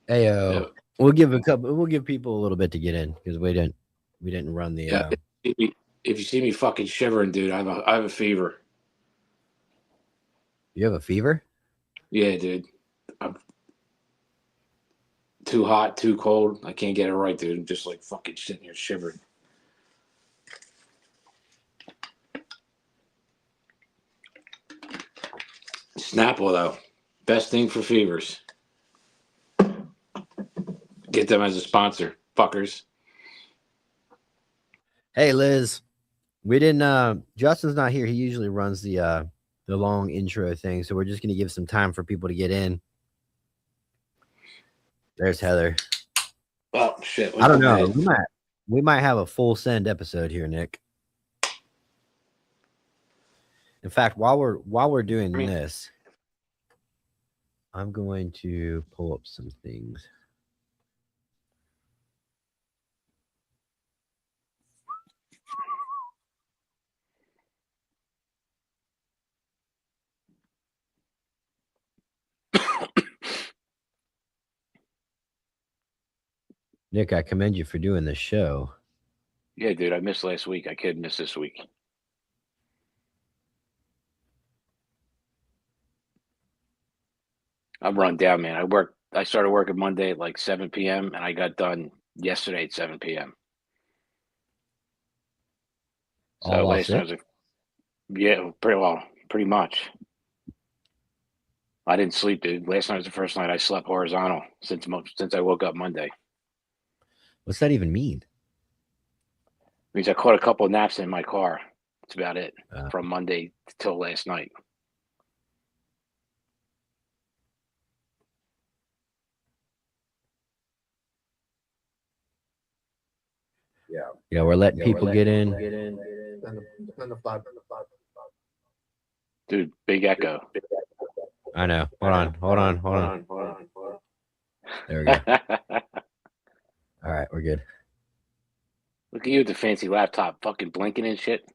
Hey, Yeah, we'll give people a little bit to get in because we didn't run the. yeah. If you see me fucking shivering, dude, I have a fever. You have a fever? Yeah, dude. I'm too hot, too cold. I can't get it right, dude. I'm just like fucking sitting here shivering. Snapple though, best thing for fevers. Get them as a sponsor, fuckers. Hey, Liz, we didn't. Justin's not here. He usually runs the long intro thing, so we're just gonna give some time for people to get in. There's Heather. Oh shit! I Went to don't know. bed. We might have a full send episode here, Nick. In fact, while we're I doing mean, this, I'm going to pull up some things. Nick, I commend you for doing this show. yeah, dude. I missed last week. I could miss this week. I'm run down, man. I started working Monday at like 7 p.m. and I got done yesterday at 7 p.m. All So while last night sick. was yeah, pretty well, pretty much. I didn't sleep, dude. Last night was the first night I slept horizontal since I woke up Monday. What's that even mean? Means I caught a couple of naps in my car. That's about it Uh, from Monday till last night. yeah, we're letting people get in. Dude, big echo. I know. Hold on. There we go. Look All right, we're good. at you with the fancy laptop, fucking blinking and shit.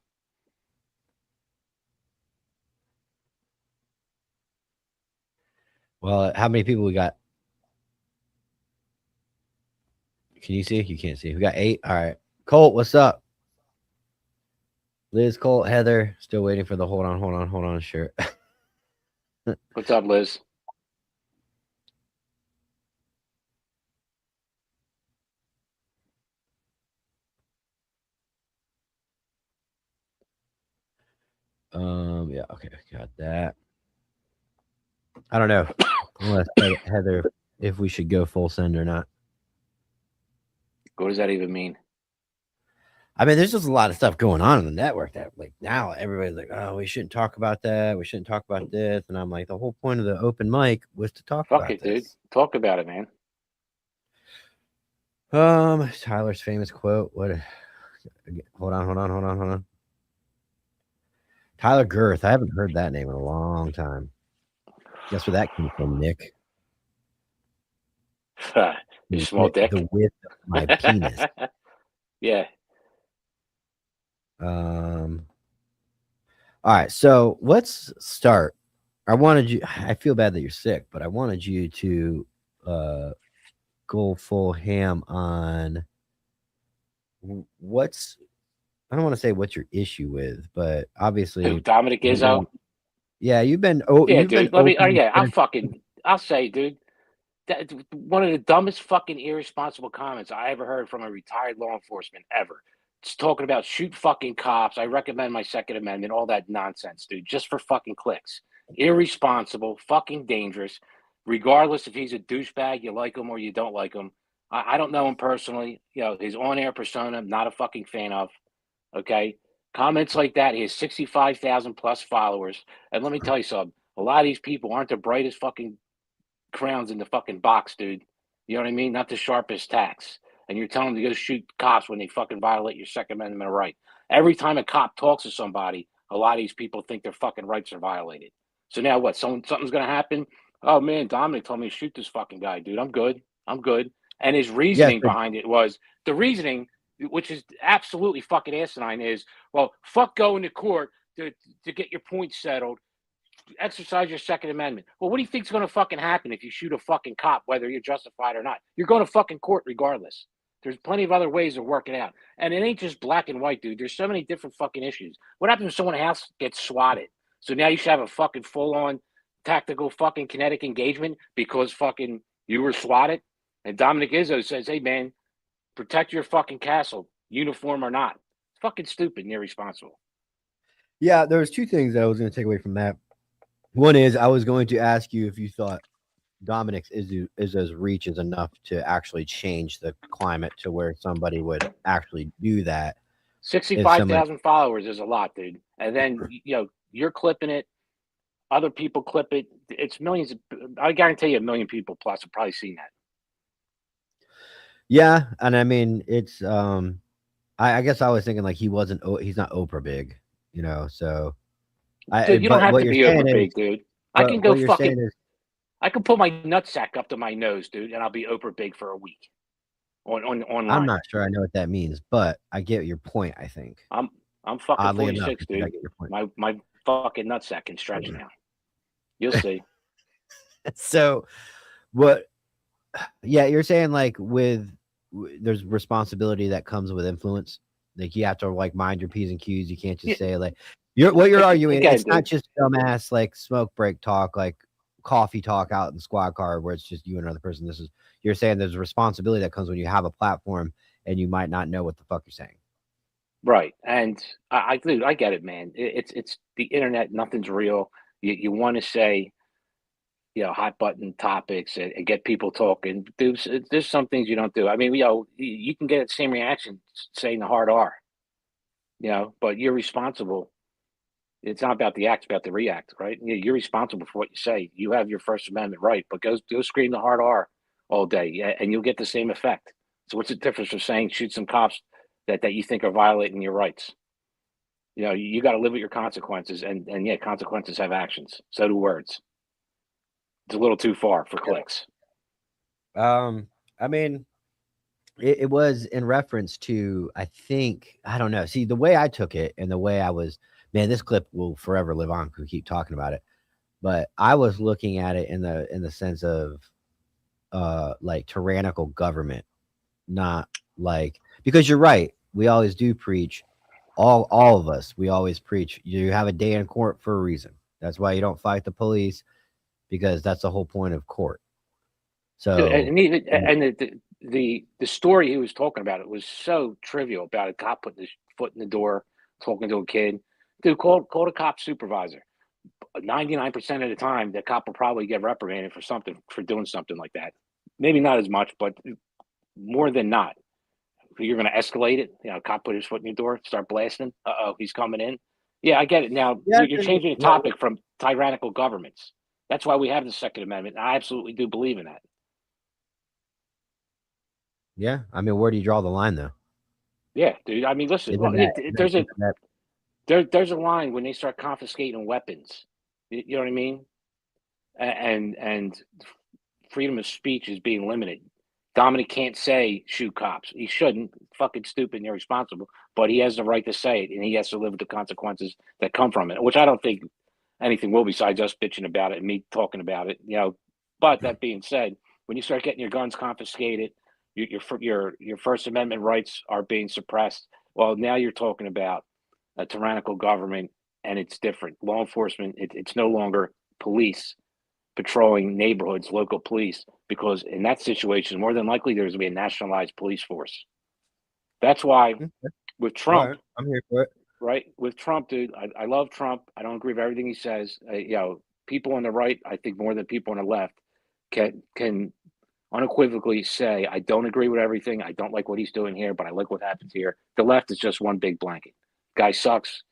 Well, how many people we got? Can you see? You can't see. We got 8. All right. Colt, what's up? Liz, Colt, Heather, still waiting for the hold on shirt. What's up, Liz? Yeah, okay, got that. I don't know. Unless Heather, if we should go full send or not. What does that even mean? I mean, there's just a lot of stuff going on in the network that, like, now everybody's like, "Oh, we shouldn't talk about that. We shouldn't talk about this." And I'm like, the whole point of the open mic was to talk Fuck about it, dude. this. Talk about it, man. Tyler's famous quote. What? Hold on. Tyler Girth. I haven't heard that name in a long time. Guess where that came from, Nick? Your small The dick. width of my penis. Yeah. Um. All right, so let's start. I wanted you. I feel bad that you're sick, but I wanted you to uh, go full ham on what's. I don't want to say what's your issue with, but Who? obviously, Dominic you've Izzo? been. Yeah, Yeah, you've been dude. Let me. Oh, open. yeah. I'll say, dude. That one of the dumbest fucking irresponsible comments I ever heard from a retired law enforcement ever. It's talking about shoot fucking cops. I recommend my Second Amendment. All that nonsense, dude. Just for fucking clicks. Irresponsible. Fucking dangerous. Regardless if he's a douchebag, you like him or you don't like him. I don't know him personally. You know his on-air persona. I'm not a fucking fan of. Okay. Comments like that. He has 65,000 plus followers. And let me tell you something. A lot of these people aren't the brightest fucking crowns in the fucking box, dude. You know what I mean? Not the sharpest tacks. And you're telling them to go shoot cops when they fucking violate your Second Amendment right. Every time a cop talks to somebody, a lot of these people think their fucking rights are violated. So now what? Something's gonna happen. Oh man, Dominic told me to shoot this fucking guy, dude. I'm good. I'm good. And his Yes, reasoning behind it was the reasoning, which is absolutely fucking asinine, is well, fuck going to court to get your points settled. exercise your Second Amendment. Well, what do you think's going to fucking happen if you shoot a fucking cop, whether you're justified or not? You're going to fucking court regardless. There's plenty of other ways of working it out. And it ain't just black and white, dude. There's so many different fucking issues. What happens if someone's house gets swatted? So now you should have a fucking full-on tactical fucking kinetic engagement because fucking you were swatted? And Dominic Izzo says, hey, man, protect your fucking castle, uniform or not. It's fucking stupid and irresponsible. Yeah, there was two things that I was going to take away from that. One is I was going to ask you if you thought Dominic Izzo's reach is enough to actually change the climate to where somebody would actually do that. 65,000 followers is a lot, dude. And then, you're clipping it. Other people clip it. It's millions. I guarantee you a million people plus have probably seen that. Yeah. And I mean, it's, I guess I was thinking like he's not Oprah big, so. Dude, you don't have to be Oprah big, dude. I can go fucking. I can pull my nutsack up to my nose, dude, and I'll be Oprah big for a week. Online. I'm not sure I know what that means, but I get your point. I think I'm fucking oddly 46, enough, dude. My fucking nutsack can stretch now. You'll see. So, what? Yeah, you're saying like there's responsibility that comes with influence. Like you have to like mind your P's and Q's. You can't just say like you're arguing. Again, it's not just dumbass like smoke break talk, like coffee talk out in the squad car where it's just you and another person. You're saying there's a responsibility that comes when you have a platform and you might not know what the fuck you're saying. Right. And I get it, man. It's the internet. Nothing's real. You want to say, hot button topics and get people talking. There's some things you don't do. I mean, you can get the same reaction saying the hard R, but you're responsible. It's not about the act, it's about the react, right? You're responsible for what you say. You have your First Amendment right, but go scream the hard R all day, and you'll get the same effect. So what's the difference from saying shoot some cops that you think are violating your rights? You got to live with your consequences, and yeah, consequences have actions. So do words. It's a little too far for clicks. I mean, it was in reference to, I don't know. See, the way I took it and the way I was, man, this clip will forever live on. We keep talking about it, but I was looking at it in the sense of, like tyrannical government, not like, because you're right. We always do preach, all of us. We always preach. You have a day in court for a reason. That's why you don't fight the police, because that's the whole point of court. So and the story he was talking about, it was so trivial about a cop putting his foot in the door, talking to a kid. Dude, call a cop supervisor. 99% of the time, the cop will probably get reprimanded for doing something like that. Maybe not as much, but more than not. You're going to escalate it. Cop put his foot in your door, start blasting. He's coming in. Yeah, I get it. Now, you're changing the topic from tyrannical governments. That's why we have the Second Amendment. I absolutely do believe in that. Yeah, I mean, where do you draw the line, though? Yeah, dude. I mean, listen. There's a line when they start confiscating weapons. You know what I mean? And freedom of speech is being limited. Dominic can't say shoot cops. He shouldn't. Fucking stupid and irresponsible. But he has the right to say it, and he has to live with the consequences that come from it. Which I don't think anything will, besides us bitching about it and me talking about it. But that being said, when you start getting your guns confiscated, your First Amendment rights are being suppressed. Well, now you're talking about a tyrannical government, and it's different. Law enforcement, it's no longer police patrolling neighborhoods, local police, because in that situation, more than likely, there's going to be a nationalized police force. That's why with Trump, right, I'm here for it. Right? With Trump, dude, I love Trump. I don't agree with everything he says. People on the right, I think more than people on the left, can unequivocally say, I don't agree with everything. I don't like what he's doing here, but I like what happens here. The left is just one big blanket. Guy sucks.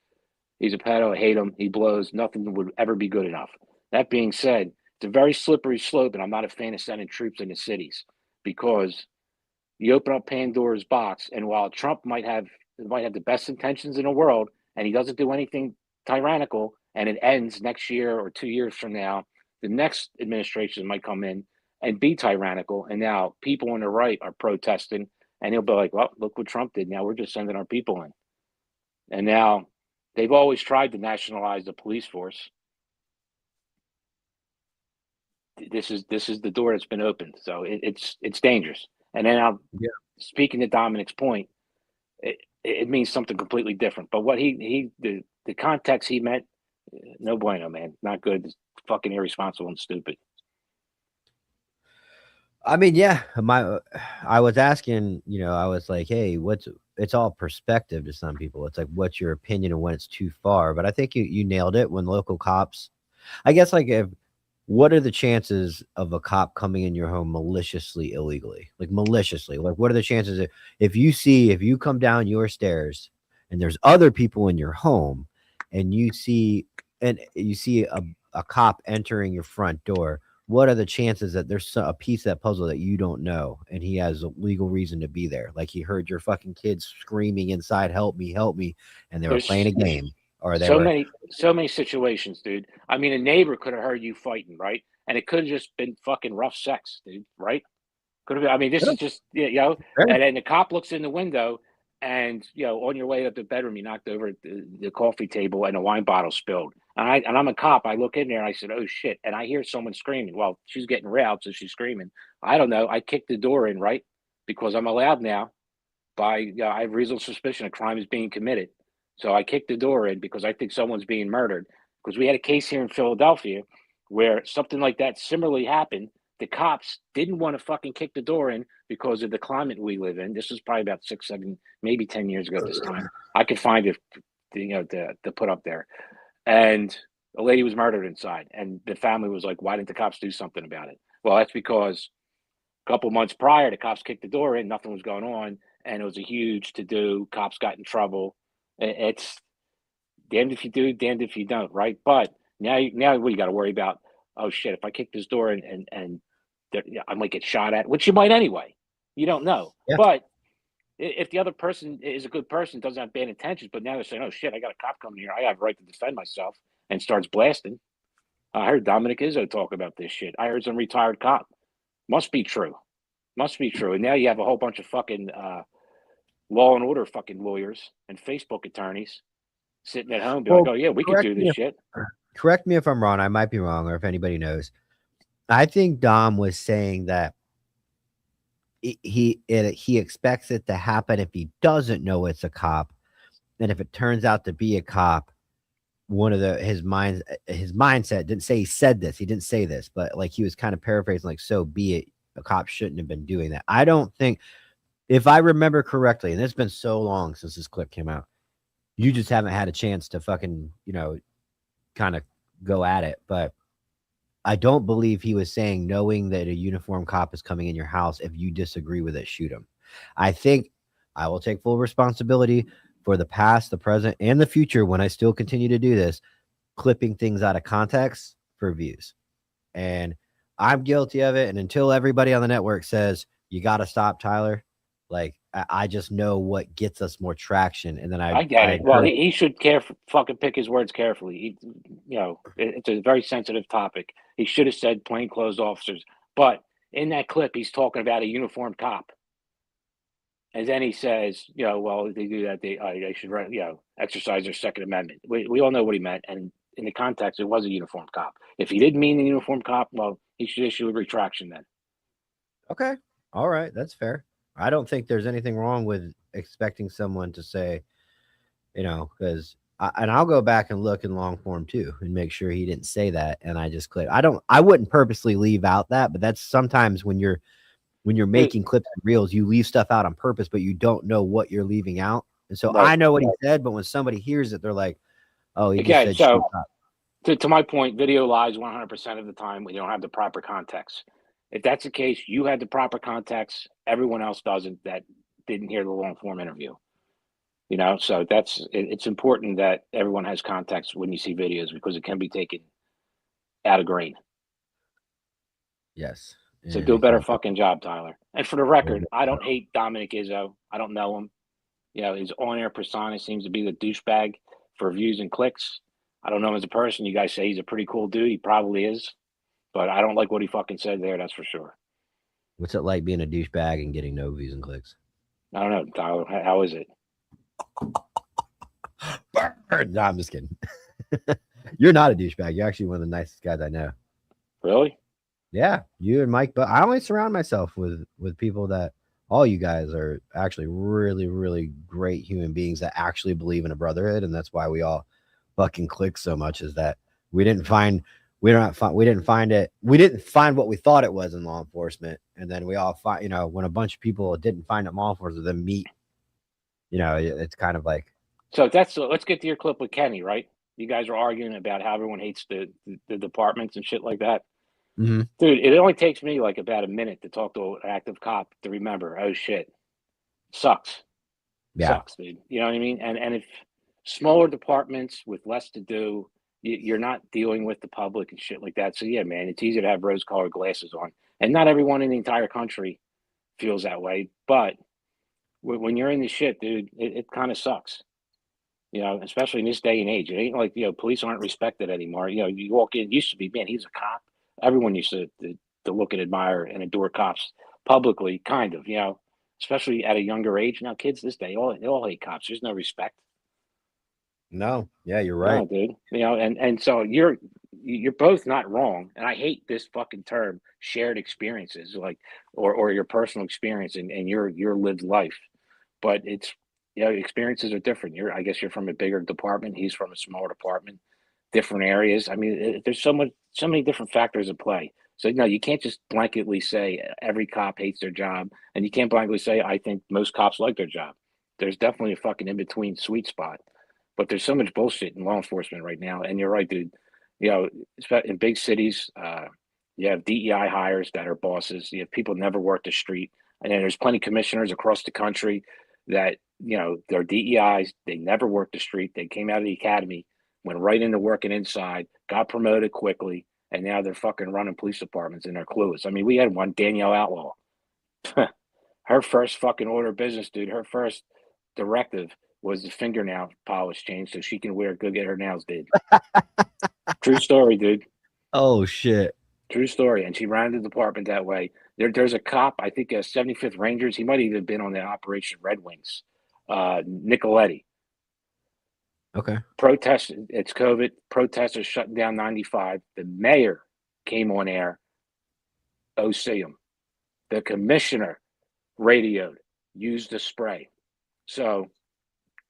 He's a pedo. I hate him. He blows. Nothing would ever be good enough. That being said, it's a very slippery slope, and I'm not a fan of sending troops into cities, because you open up Pandora's box, and while Trump might have the best intentions in the world, and he doesn't do anything tyrannical, and it ends next year or 2 years from now, the next administration might come in and be tyrannical, and now people on the right are protesting, and he'll be like, well, look what Trump did. Now we're just sending our people in. And now they've always tried to nationalize the police force. this is the door that's been opened. So it's dangerous. And then speaking to Dominic's point, it means something completely different. But what the context he meant, no bueno, man, not good. It's fucking irresponsible and stupid. I mean, yeah, I was asking, I was like, hey, it's all perspective to some people. It's like, what's your opinion of when it's too far? But I think you nailed it. When local cops, I guess, like, what are the chances of a cop coming in your home maliciously, illegally? Like, maliciously, like, what are the chances if you come down your stairs and there's other people in your home and you see a cop entering your front door? What are the chances that there's a piece of that puzzle that you don't know and he has a legal reason to be there? Like, he heard your fucking kids screaming inside, help me, and they were playing a game, or they were so many situations, dude. I mean, a neighbor could have heard you fighting, right? And it could have just been fucking rough sex, dude, right? Could have been. I mean, this is just, and then the cop looks in the window, and on your way up the bedroom, you knocked over the coffee table and a wine bottle spilled. And I'm a cop. I look in there and I said, "Oh shit!" And I hear someone screaming. Well, she's getting railed, so she's screaming. I don't know. I kicked the door in, right? Because I'm allowed now. I have reasonable suspicion a crime is being committed. So I kicked the door in because I think someone's being murdered. Because we had a case here in Philadelphia where something like that similarly happened. The cops didn't want to fucking kick the door in because of the climate we live in. This was probably about 6, 7, maybe 10 years ago this time. I could find it, to put up there. And a lady was murdered inside. And the family was like, why didn't the cops do something about it? Well, that's because a couple months prior, the cops kicked the door in, nothing was going on. And it was a huge to-do. Cops got in trouble. It's damned if you do, damned if you don't, right? But now what you got to worry about? Oh shit! If I kick this door and I might get shot at, which you might anyway. You don't know. Yeah. But if the other person is a good person, doesn't have bad intentions, but now they're saying, "Oh shit, I got a cop coming here. I have a right to defend myself," and starts blasting. I heard Dominic Izzo talk about this shit. I heard some retired cop. Must be true. Must be true. And now you have a whole bunch of fucking law and order fucking lawyers and Facebook attorneys sitting at home, be like, "Oh yeah, we could do this shit." Correct me if I'm wrong. I might be wrong, or if anybody knows. I think Dom was saying that he expects it to happen if he doesn't know it's a cop, and if it turns out to be a cop, his mindset didn't say he said this. He didn't say this, but like he was kind of paraphrasing, like, so be it. A cop shouldn't have been doing that. I don't think, if I remember correctly, and it's been so long since this clip came out, you just haven't had a chance to fucking, kind of go at it. But I don't believe he was saying, knowing that a uniformed cop is coming in your house, if you disagree with it, shoot him. I think I will take full responsibility for the past, the present, and the future, when I still continue to do this, clipping things out of context for views. And I'm guilty of it. And until everybody on the network says, you got to stop Tyler, like, I just know what gets us more traction. And then I get it. Well, he should fucking pick his words carefully. It's a very sensitive topic. He should have said plainclothes officers. But in that clip, he's talking about a uniformed cop. And then he says, well, if they do that, they should, exercise their Second Amendment. We all know what he meant. And in the context, it was a uniformed cop. If he didn't mean a uniformed cop, well, he should issue a retraction then. Okay. All right. That's fair. I don't think there's anything wrong with expecting someone to say, because and I'll go back and look in long form too and make sure he didn't say that. And I just clip. I wouldn't purposely leave out that, but that's sometimes when you're making clips and reels, you leave stuff out on purpose, but you don't know what you're leaving out. And so I know what he said, but when somebody hears it, they're like, oh, he just said so to my point, video lies 100% of the time when you don't have the proper context. If that's the case, you had the proper context. Everyone else doesn't, that didn't hear the long form interview. So it's important that everyone has context when you see videos, because it can be taken out of grain. Yes. So do a better fucking job, Tyler. And for the record, I don't hate Dominic Izzo. I don't know him. His on-air persona seems to be the douchebag for views and clicks. I don't know him as a person. You guys say he's a pretty cool dude. He probably is. But I don't like what he fucking said there, that's for sure. What's it like being a douchebag and getting no views and clicks? I don't know, Tyler. How is it? No, I'm just kidding. You're not a douchebag. You're actually one of the nicest guys I know. Really? Yeah, you and Mike, but I only surround myself with people that all you guys are actually really, really great human beings that actually believe in a brotherhood, and that's why we all fucking click so much. Is that we didn't find we didn't find it we didn't find what we thought it was in law enforcement, and then we all find when a bunch of people didn't find it in law enforcement, then meet. It's kind of like So let's get to your clip with Kenny, right? You guys are arguing about how everyone hates the departments and shit like that. mhm, Dude, it only takes me like about a minute to talk to an active cop to remember, oh shit, sucks. yeah, Sucks, dude. You know what I mean? And if smaller departments with less to do, you're not dealing with the public and shit like that. So yeah, man, it's easy to have rose-colored glasses on, and not everyone in the entire country feels that way. But when you're in the shit, dude, it kind of sucks. You know, especially in this day and age, it ain't like police aren't respected anymore. You know, you walk in, used to be, man, he's a cop. Everyone used to look and admire and adore cops publicly, kind of. You know, especially at a younger age. Now, kids this day, they all hate cops. There's no respect. no, yeah, you're right. No, dude. You know, and so you're both not wrong. And I hate this fucking term, shared experiences, like or your personal experience and your lived life. But it's experiences are different. I guess you're from a bigger department. He's from a smaller department, different areas. I mean, there's so many different factors at play. So no, you can't just blanketly say every cop hates their job, and you can't blanketly say I think most cops like their job. There's definitely a fucking in between sweet spot. But there's so much bullshit in law enforcement right now, and you're right, dude. You know, in big cities, you have DEI hires that are bosses. You have people never work the street, and then there's plenty of commissioners across the country that they're DEIs. They never worked the street. They came out of the academy, went right into working inside, got promoted quickly, and now they're fucking running police departments and they're clueless. I mean, we had one Danielle Outlaw. Her first fucking order of business, dude. Her first directive was the fingernail polish change so she can go get her nails did. True story, dude. Oh shit. True story. And she ran the department that way. There's a cop, I think, 75th Rangers. He might have even been on the Operation Red Wings. Nicoletti. Okay. Protest. It's COVID. Protesters shutting down 95. The mayor came on air. Oh, see him. The commissioner radioed. Used the spray. So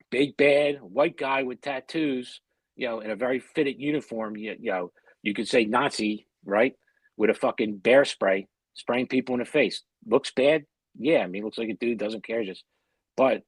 big bad white guy with tattoos, in a very fitted uniform. You could say Nazi, right? With a fucking bear spray, spraying people in the face. Looks bad, yeah. I mean, looks like a dude doesn't care. But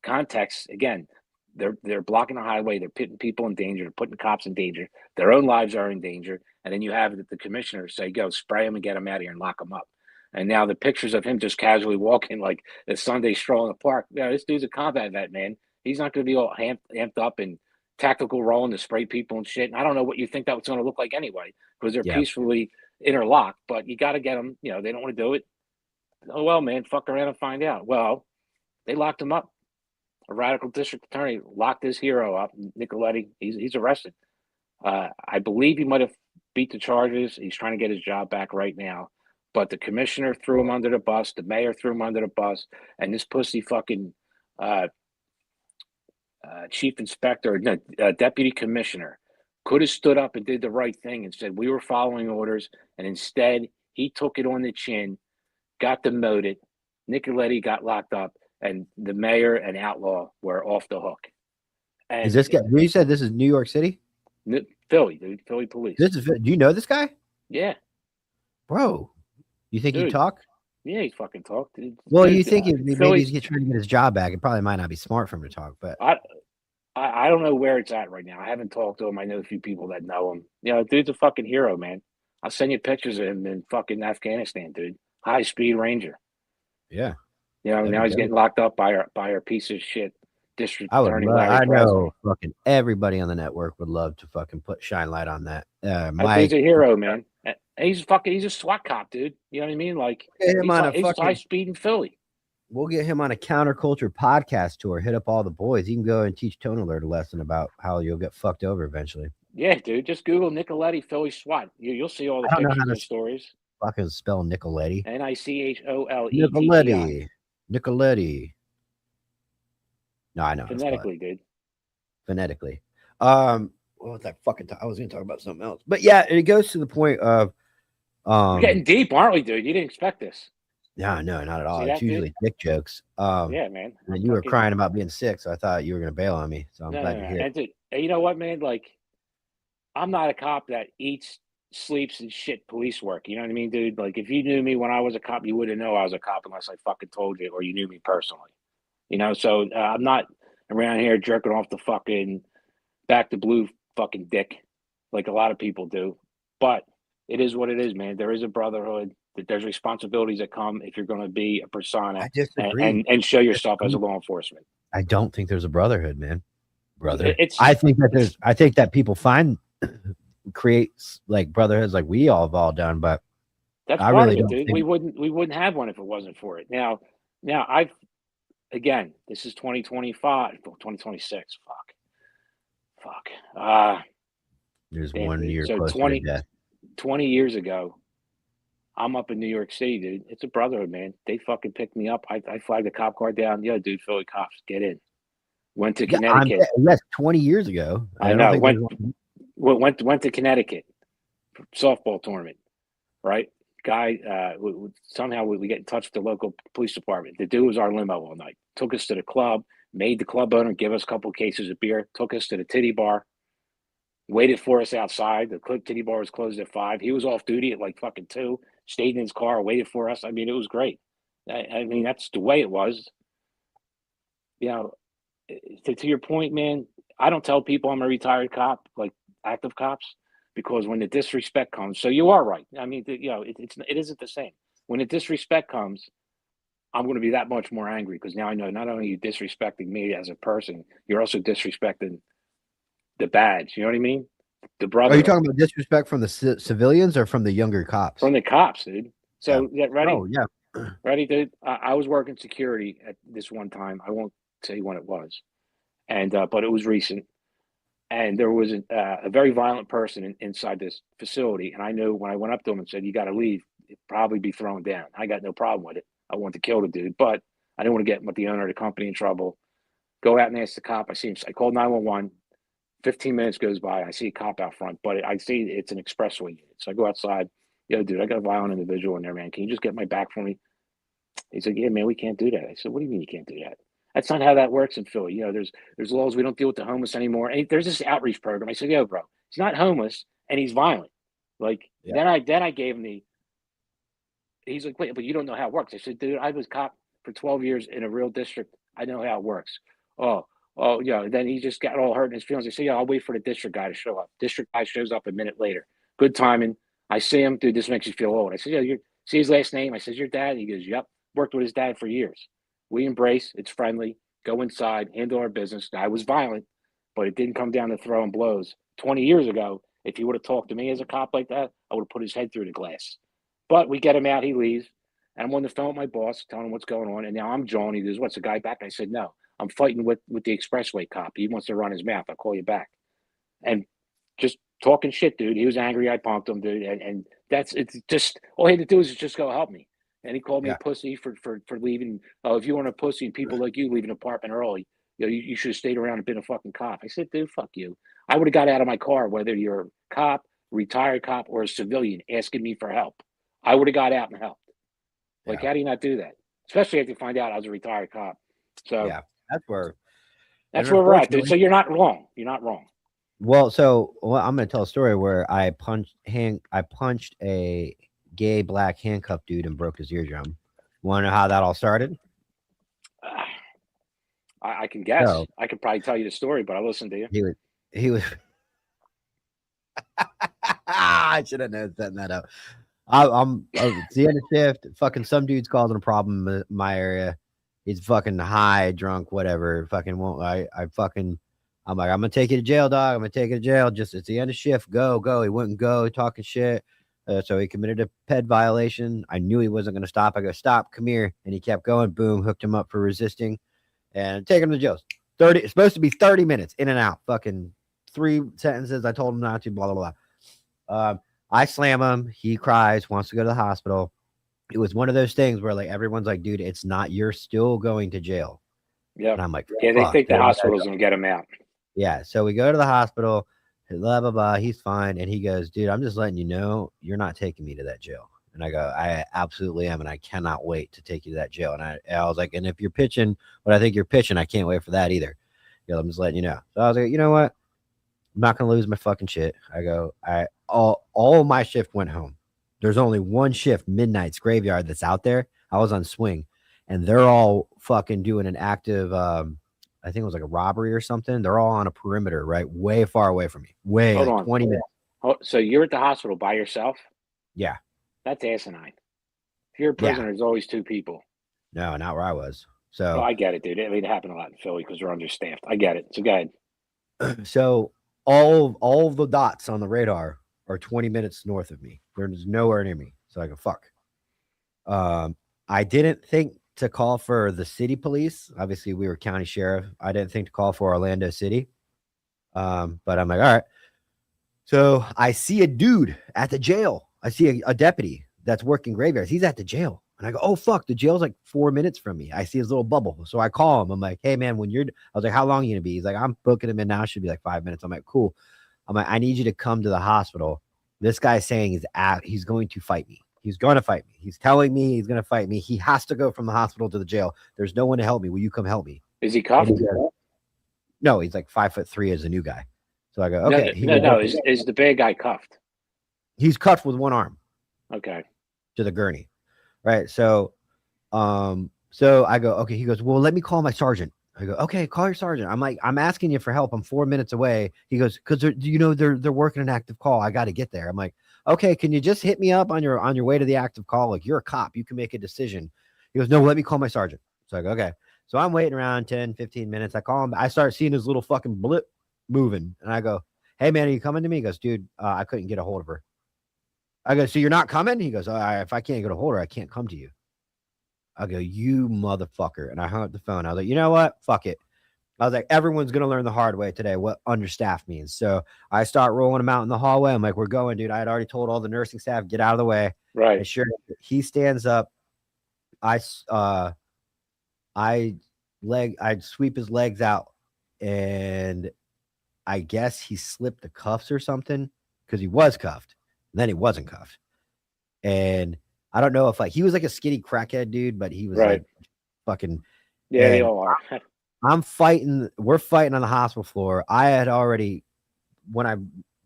context again. They're blocking the highway. They're putting people in danger. They're putting cops in danger. Their own lives are in danger. And then you have the commissioner say, "Go spray them and get them out of here and lock them up." And now the pictures of him just casually walking like a Sunday stroll in the park. Yeah, this dude's a combat vet, man. He's not going to be all amped up and tactical rolling to spray people and shit. And I don't know what you think that was going to look like anyway, because they're Yeah. peacefully interlocked. But you got to get them. They don't want to do it. Oh well, man, fuck around and find out. Well, they locked him up. A radical district attorney locked his hero up, Nicoletti. He's arrested. I believe he might have beat the charges. He's trying to get his job back right now. But the commissioner threw him under the bus. The mayor threw him under the bus. And this pussy fucking chief inspector, no, deputy commissioner, could have stood up and did the right thing and said, we were following orders. And instead, he took it on the chin, got demoted. Nicoletti got locked up. And the mayor and Outlaw were off the hook. And Is this guy? You said this is New York City? Philly, dude. Philly police. Do you know this guy? Yeah. Bro, you think Dude. he'd talk? Yeah, he fucking talked. Dude. Well, Dude, you think maybe Philly, he's trying to get his job back. It probably might not be smart for him to talk, but I don't know where it's at right now. I haven't talked to him. I know a few people that know him. Dude's a fucking hero, man. I'll send you pictures of him in fucking Afghanistan, dude. High speed ranger. yeah. Now he's getting locked up by our piece of shit district attorney. I know fucking everybody on the network would love to fucking shine light on that. He's a hero, man. He's a SWAT cop, dude. You know what I mean? Like he's high speed in Philly. We'll get him on a counterculture podcast tour. Hit up all the boys. He can go and teach Tone Alert a lesson about how you'll get fucked over eventually. Yeah, dude. Just Google Nicoletti Philly SWAT. You'll see all the pictures and stories. Fucking spell Nicoletti. Nicholetti. Nicoletti. No, I know. Phonetically, dude. Phonetically. What was that fucking I was going to talk about something else. But yeah, it goes to the point of We're getting deep, aren't we, dude? You didn't expect this. No, not at all. See It's that, dude? usually dick jokes. Yeah, man. And you were crying about being sick, so I thought you were gonna bail on me. So I'm glad to hear. And dude, you know what, man? Like, I'm not a cop that eats, sleeps, and shit police work. You know what I mean, dude? Like, if you knew me when I was a cop, you wouldn't know I was a cop unless I fucking told you or you knew me personally. You know, so I'm not around here jerking off the fucking back to blue fucking dick like a lot of people do. But it is what it is, man. There is a brotherhood. That there's responsibilities that come if you're going to be a persona I disagree. and show yourself as a law enforcement. I don't think there's a brotherhood, man. Brother, It's I think that people create like brotherhoods like we all have all done, but that's I part really of it, don't dude. think. We wouldn't have one if it wasn't for it. Now I've again, this is 2025, 2026. Fuck. There's Damn, 1 dude. year So closer 20, to death. 20 years ago, I'm up in New York City, dude. It's a brotherhood, man. They fucking picked me up. I flagged the cop car down. Yo, dude, Philly cops, get in. Went to Connecticut. Yes, 20 years ago. I know. Went to Connecticut softball tournament, right? Guy, somehow we get in touch with the local police department. The dude was our limo all night. Took us to the club, made the club owner give us a couple of cases of beer, took us to the titty bar, waited for us outside. The club titty bar was closed at 5. He was off duty at like fucking 2, stayed in his car, waited for us. I mean, it was great. I mean, that's the way it was. You know, to your point, man, I don't tell people I'm a retired cop, like active cops, because when the disrespect comes, so you are right. I mean, you know, it isn't the same. When the disrespect comes, I'm going to be that much more angry because now I know not only are you disrespecting me as a person, you're also disrespecting the badge. You know what I mean? The brother. Are you talking about disrespect from the civilians or from the younger cops? From the cops, dude. So get ready. Oh yeah. Ready, dude. I was working security at this one time. I won't say when it was, and but it was recent. And there was a very violent person inside this facility. And I knew when I went up to him and said, "You got to leave," it'd probably be thrown down. I got no problem with it. I wanted to kill the dude, but I didn't want to get with the owner of the company in trouble. Go out and ask the cop. I see him. I called 911. 15 minutes goes by. I see a cop out front, but I see it's an expressway unit. So I go outside. Yo, dude, I got a violent individual in there, man. Can you just get my back for me? He's like, yeah, man, we can't do that. I said, what do you mean you can't do that? That's not how that works in Philly. You know, there's laws. We don't deal with the homeless anymore. And there's this outreach program. I said, yo, bro, he's not homeless and he's violent. Like then I gave him the. He's like, wait, but you don't know how it works. I said, dude, I was cop for 12 years in a real district. I know how it works. Oh, yeah. Then he just got all hurt in his feelings. I said, yeah, I'll wait for the district guy to show up. District guy shows up a minute later. Good timing. I see him, dude. This makes you feel old. I said, yeah, you see his last name. I said, your dad. He goes, yep. Worked with his dad for years. We embrace. It's friendly. Go inside. Handle our business. Guy was violent, but it didn't come down to throwing blows. 20 years ago, if he would have talked to me as a cop like that, I would have put his head through the glass. But we get him out. He leaves. And I'm on the phone with my boss, telling him what's going on. And now I'm John. He goes, what's the guy back? I said, no, I'm fighting with the expressway cop. He wants to run his mouth. I'll call you back. And just talking shit, dude. He was angry. I punked him, dude. And it's just, all he had to do is just go help me. And he called me a pussy for leaving. Oh, if you weren't a pussy and people like you leave an apartment early, you know, you should have stayed around and been a fucking cop. I said, dude, fuck you. I would have got out of my car, whether you're a cop, retired cop, or a civilian asking me for help. I would have got out and helped. Like, how do you not do that? Especially after you find out I was a retired cop. So that's where we're at, dude. So you're not wrong. You're not wrong. Well, I'm going to tell a story where I punched a gay black handcuffed dude and broke his eardrum. Want to know how that all started? I can guess. So, I could probably tell you the story, but I'll listen to you. He was. I should have known setting that up. It's the end of shift. Fucking some dude's causing a problem in my area. He's fucking high, drunk, whatever. Fucking won't. I'm like, I'm gonna take you to jail, dog. I'm gonna take you to jail. Just it's the end of shift. Go. He wouldn't go. Talking shit. So he committed a ped violation. I knew he wasn't gonna stop. I go, stop, come here, and he kept going. Boom, hooked him up for resisting, and take him to jail. It's supposed to be 30 minutes in and out. Fucking 3 sentences. I told him not to. Blah blah blah. I slam him. He cries. Wants to go to the hospital. It was one of those things where like everyone's like, dude, it's not. You're still going to jail. Yeah. And I'm like, yeah, they think the hospital's gonna get him out. Yeah. So we go to the hospital. blah blah blah. He's fine. And he goes, dude, I'm just letting you know you're not taking me to that jail. And I go, I absolutely am, and I cannot wait to take you to that jail. And I was like, and if you're pitching what I think you're pitching, I can't wait for that either. You know, I'm just letting you know. So I was like, you know what? I'm not gonna lose my fucking shit. I go, all my shift went home. There's only one shift, midnight's graveyard, that's out there. I was on swing, and they're all fucking doing an active I think it was like a robbery or something. They're all on a perimeter, right? Way far away from me. Way Hold like on. 20 minutes. Oh, so you're at the hospital by yourself? Yeah. That's asinine. If you're a prisoner, there's always two people. No, not where I was. Oh, So I get it, dude. I mean, it happened a lot in Philly because we're understaffed. I get it. So go ahead. so all of the dots on the radar are 20 minutes north of me. There's nowhere near me. So I go, fuck. I didn't think to call for the city police. Obviously, we were county sheriff. I didn't think to call for Orlando City. But I'm like, all right. So I see a dude at the jail. I see a deputy that's working graveyards. He's at the jail. And I go, oh, fuck, the jail's like 4 minutes from me. I see his little bubble. So I call him. I'm like, hey, man, I was like, how long are you going to be? He's like, I'm booking him in now. It should be like 5 minutes. I'm like, cool. I'm like, I need you to come to the hospital. This guy's saying he's going to fight me. He's going to fight me. He's telling me he's going to fight me. He has to go from the hospital to the jail. There's no one to help me. Will you come help me? Is he cuffed? No, he's like 5'3" as a new guy. So I go, okay. No. Is the bad guy cuffed? He's cuffed with one arm. Okay. To the gurney. Right. So I go, okay. He goes, well, let me call my sergeant. I go, okay, call your sergeant. I'm like, I'm asking you for help. I'm 4 minutes away. He goes, because they're working an active call. I got to get there. I'm like, okay, can you just hit me up on your way to the active call? Like, you're a cop. You can make a decision. He goes, no, let me call my sergeant. So I go, okay. So I'm waiting around 10, 15 minutes. I call him. I start seeing his little fucking blip moving. And I go, hey, man, are you coming to me? He goes, dude, I couldn't get a hold of her. I go, so you're not coming? He goes, if I can't get a hold of her, I can't come to you. I go, you motherfucker. And I hung up the phone. I was like, you know what? Fuck it. I was like, everyone's going to learn the hard way today what understaffed means. So I start rolling him out in the hallway. I'm like, we're going, dude. I had already told all the nursing staff, get out of the way. Right. And sure, he stands up. I sweep his legs out, and I guess he slipped the cuffs or something because he was cuffed. And then he wasn't cuffed. And I don't know if he was like a skinny crackhead dude, but he was like fucking. Yeah, they all are. We're fighting on the hospital floor. I had already, when I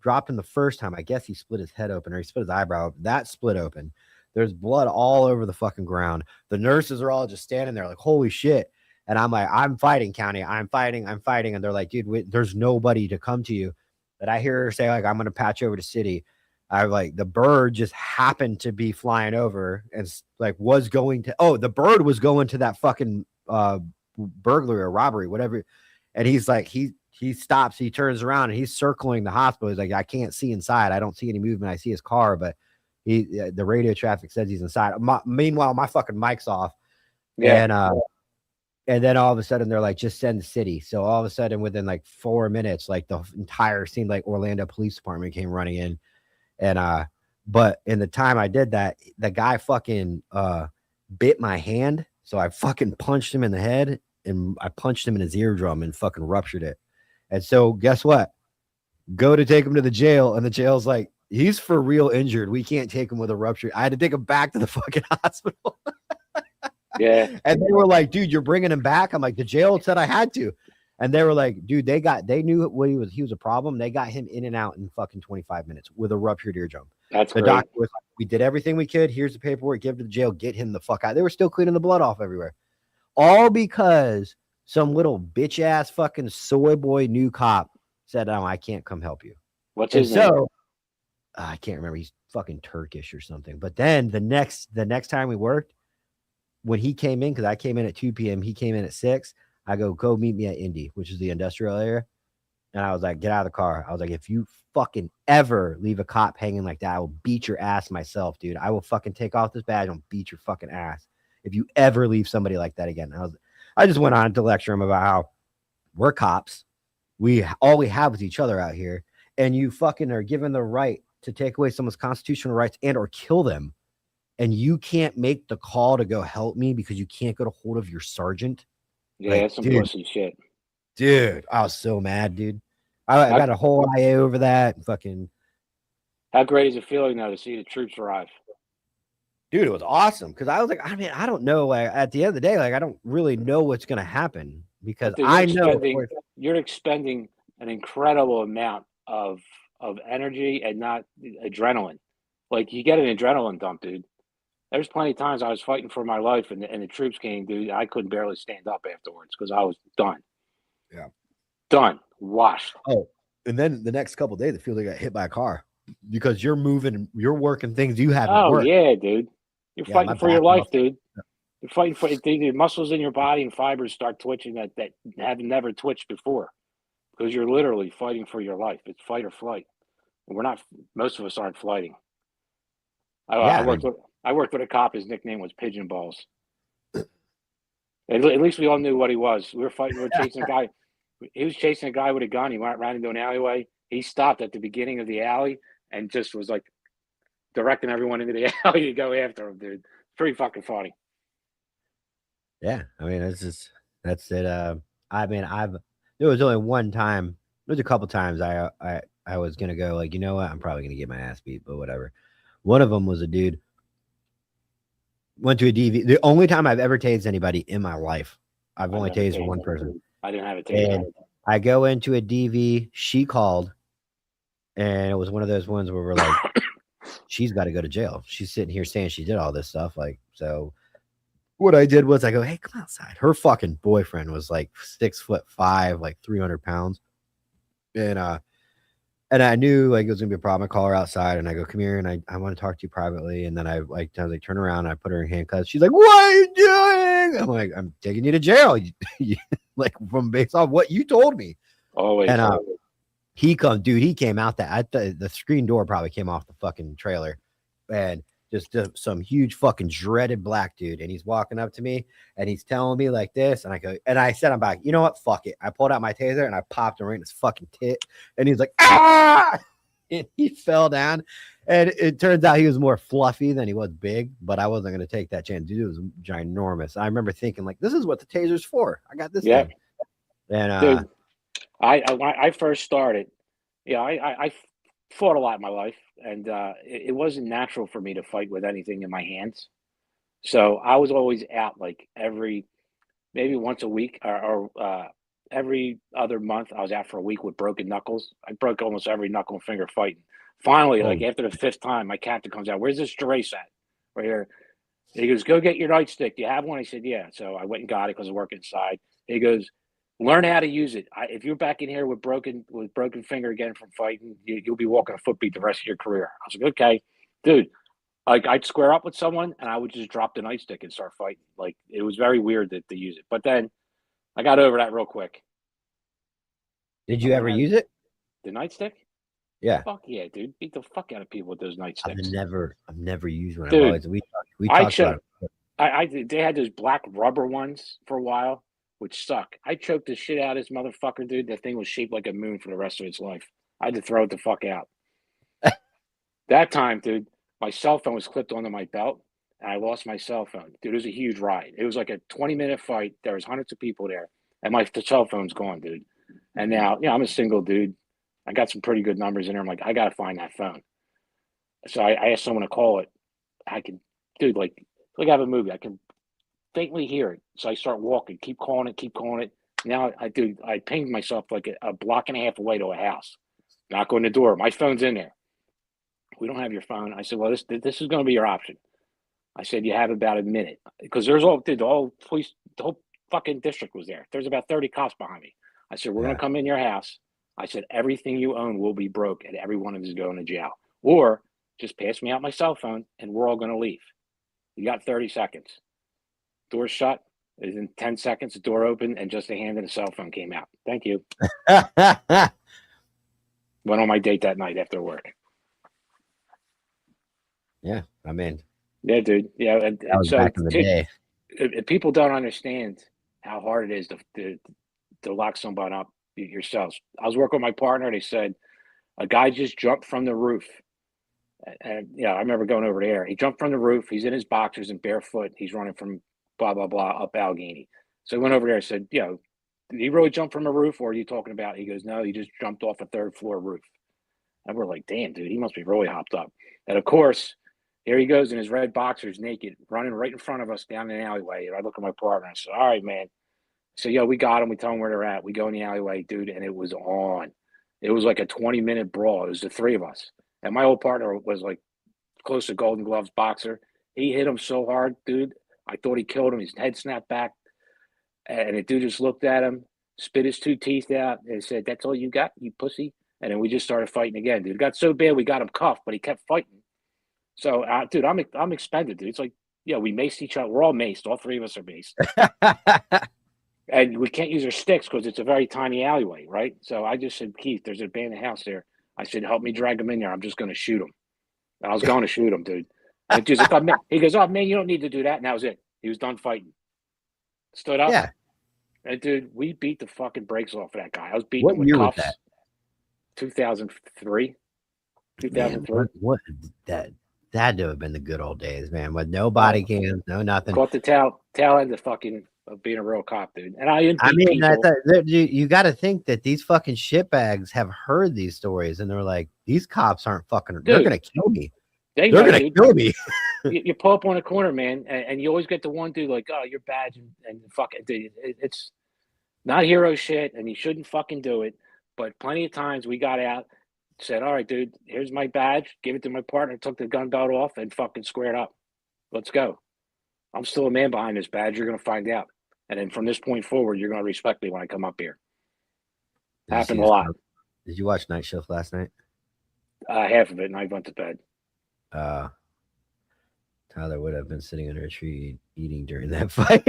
dropped him the first time, I guess he split his head open or he split his eyebrow open. That split open. There's blood all over the fucking ground. The nurses are all just standing there like, holy shit. And I'm like, I'm fighting, County. I'm fighting. And they're like, dude, there's nobody to come to you. But I hear her say, like, I'm going to patch over to city. I like the bird just happened to be flying over and like was going to, the bird was going to that fucking burglary or robbery, whatever. And he's like, he stops, he turns around and he's circling the hospital. He's like, I can't see inside. I don't see any movement. I see his car, but the radio traffic says he's inside. Meanwhile, my fucking mic's off. Yeah. And then all of a sudden they're like, just send the city. So all of a sudden within like 4 minutes, like the entire scene, like Orlando Police Department came running in. And but in the time I did that, the guy fucking bit my hand. So I fucking punched him in the head and I punched him in his eardrum and fucking ruptured it. And so guess what? Go to take him to the jail, and the jail's like, he's for real injured. We can't take him with a rupture. I had to take him back to the fucking hospital. Yeah. And they were like, dude, you're bringing him back? I'm like, the jail said I had to. And they were like, dude, they knew what he was a problem. They got him in and out in fucking 25 minutes with a ruptured eardrum. That's the great. doctor was like, we did everything we could. Here's the paperwork. Give it to the jail. Get him the fuck out. They were still cleaning the blood off everywhere. All because some little bitch ass fucking soy boy new cop said, oh, I can't come help you. What's his name? So I can't remember. He's fucking Turkish or something. But then the next time we worked, when he came in, because I came in at 2 p.m., he came in at 6. I go meet me at Indy, which is the industrial area. And I was like, get out of the car. I was like, if you fucking ever leave a cop hanging like that, I will beat your ass myself, dude. I will fucking take off this badge and beat your fucking ass if you ever leave somebody like that again. I just went on to lecture him about how we're cops. All we have is each other out here. And you fucking are given the right to take away someone's constitutional rights and or kill them. And you can't make the call to go help me because you can't get a hold of your sergeant. Yeah, that's some pussy shit. Dude, I was so mad, dude. I How, got a whole IA over that. Fucking how great is it feeling though to see the troops arrive? dude, it was awesome because I was like, I mean, I don't know. Like at the end of the day, like I don't really know what's gonna happen because But dude, I know, of course, you're expending an incredible amount of energy and not adrenaline. Like you get an adrenaline dump, dude. There's plenty of times I was fighting for my life and the troops came, dude. I couldn't barely stand up afterwards because I was done. yeah. Done. Washed. Oh, and then the next couple of days, it feels like I got hit by a car because you're moving, you're working things you haven't Oh worked. yeah, dude. You're Yeah, my fighting for your back life, muscle. dude. You're fighting for the muscles in your body and fibers start twitching that have never twitched before because you're literally fighting for your life. It's fight or flight. And we're not. Most of us aren't flighting. I, I Yeah, I worked mean, with I worked with a cop. His nickname was Pigeon Balls. At least we all knew what he was. We were fighting. We were chasing a guy. He was chasing a guy with a gun. He went ran into an alleyway. He stopped at the beginning of the alley and just was like directing everyone into the alley to go after him, dude. Pretty fucking funny. yeah, I mean, it's just that's it. I mean, there was only one time. There was a couple times I was gonna go like, you know what, I'm probably gonna get my ass beat, but whatever. One of them was a dude went to a DV. The only time I've ever tased anybody in my life, I've I've only never tased tased one him. person, I didn't have a taser. and I go into a DV. She called, and it was one of those ones where we're like, she's got to go to jail. She's sitting here saying she did all this stuff, like so. What I did was I go, hey, come outside. Her fucking boyfriend was like 6'5", like 300 pounds, and I knew like it was gonna be a problem. I call her outside and I go, come here, and I want to talk to you privately. And then I like turn around and I put her in handcuffs. She's like, what are you doing? I'm like, I'm taking you to jail. Like from based off what you told me. Always. And he came out that the screen door probably came off the fucking trailer, and just some huge fucking dreaded black dude, and he's walking up to me and he's telling me like this, and I go, and I said, I'm back. You know what? Fuck it. I pulled out my taser and I popped him right in his fucking tit, and he's like, ah, and he fell down. And it turns out he was more fluffy than he was big, but I wasn't going to take that chance. Dude, it was ginormous. I remember thinking like, this is what the taser's for. I got this Yeah, thing, and dude. When I first started, yeah, I fought a lot in my life, and it wasn't natural for me to fight with anything in my hands. So I was always out like every maybe once a week or every other month. I was out for a week with broken knuckles. I broke almost every knuckle and finger fighting. Finally, like oh, after the fifth time, my captain comes out. Where's this Gerace at? Right here. He goes, go get your nightstick. Do you have one? I said, yeah. So I went and got it because I work inside. He goes, learn how to use it. If you're back in here with broken finger again from fighting, you'll be walking a footbeat the rest of your career. I was like, okay, dude. Like I'd square up with someone and I would just drop the nightstick and start fighting. Like it was very weird to use it. But then I got over that real quick. did I you ever learned how use it? the nightstick. Yeah. Fuck yeah, dude. Beat the fuck out of people with those I've nightsticks. never used one. I've Dude, always we I talked about chose it. they had those black rubber ones for a while, which suck. I choked the shit out of this motherfucker, dude. That thing was shaped like a moon for the rest of its life. I had to throw it the fuck out. That time, dude, my cell phone was clipped onto my belt, and I lost my cell phone. Dude, it was a huge ride. It was like a 20-minute fight. There was hundreds of people there, and my cell phone's gone, dude. And now, I'm a single dude. I got some pretty good numbers in there. I'm like, I gotta find that phone. So I asked someone to call it. I can, dude, like I have a movie. I can faintly hear it. So I start walking, keep calling it, keep calling it. Now I pinged myself like a block and a half away to a house. Knock on the door. My phone's in there. We don't have your phone. I said, well, this is going to be your option. I said, you have about a minute because the whole police, the whole fucking district was there. There's about 30 cops behind me. I said, we're going Yeah. to come in your house. I said, everything you own will be broke and every one of us is going to jail. Or just pass me out my cell phone and we're all going to leave. You got 30 seconds. Door shut. In 10 seconds, the door opened and just a hand and a cell phone came out. Thank you. Went on my date that night after work. Yeah, I mean, Yeah, dude. Yeah, that and was so back in the day. if people don't understand how hard it is to lock someone up yourselves. I was working with my partner. They said a guy just jumped from the roof. And yeah, I remember going over there. He jumped from the roof. He's in his boxers and barefoot. He's running from blah blah blah up Allegheny. So I went over there and said, did he really jump from a roof, or are you talking about? He goes, no, he just jumped off a third floor roof. And we're like, damn, dude, he must be really hopped up. And of course, here he goes in his red boxers, naked, running right in front of us down the alleyway. And I look at my partner and I said, all right, man. So, yo, we got him. We tell him where they're at. We go in the alleyway, dude, and it was on. It was like a 20-minute brawl. It was the three of us. And my old partner was like close to Golden Gloves boxer. He hit him so hard, dude. I thought he killed him. His head snapped back. And the dude just looked at him, spit his 2 teeth out, and said, that's all you got, you pussy? And then we just started fighting again, dude. It got so bad we got him cuffed, but he kept fighting. So, dude, I'm expended, dude. It's like, yeah, we maced each other. We're all maced. All three of us are maced. And we can't use our sticks because it's a very tiny alleyway, right? So I just said, Keith, there's an abandoned house there. I said, help me drag him in there. I'm just going to shoot him. And I was going to shoot him, dude. And just, he goes, oh, man, you don't need to do that. And that was it. He was done fighting. Stood up. Yeah. And, dude, we beat the fucking brakes off of that guy. I was beating What him with year was cuffs. that? 2003. 2003. Man, what that had to have been the good old days, man. With no body cams, no nothing. Caught the tail end of fucking of being a real cop, dude. And I mean, you got to think that these fucking shitbags have heard these stories, and they're like, these cops aren't fucking. Dude, they're gonna kill me. They're gonna kill me. You pull up on a corner, man, and you always get the one dude like, oh, your badge and fuck it, dude. It's not hero shit, and you shouldn't fucking do it. But plenty of times we got out, said, all right, dude, here's my badge, give it to my partner, took the gun belt off, and fucking squared up. Let's go. I'm still a man behind this badge. You're going to find out. And then from this point forward, you're going to respect me when I come up here. Happened a lot. Did you watch Night Shift last night? Half of it, and I went to bed. Tyler would have been sitting under a tree eating during that fight.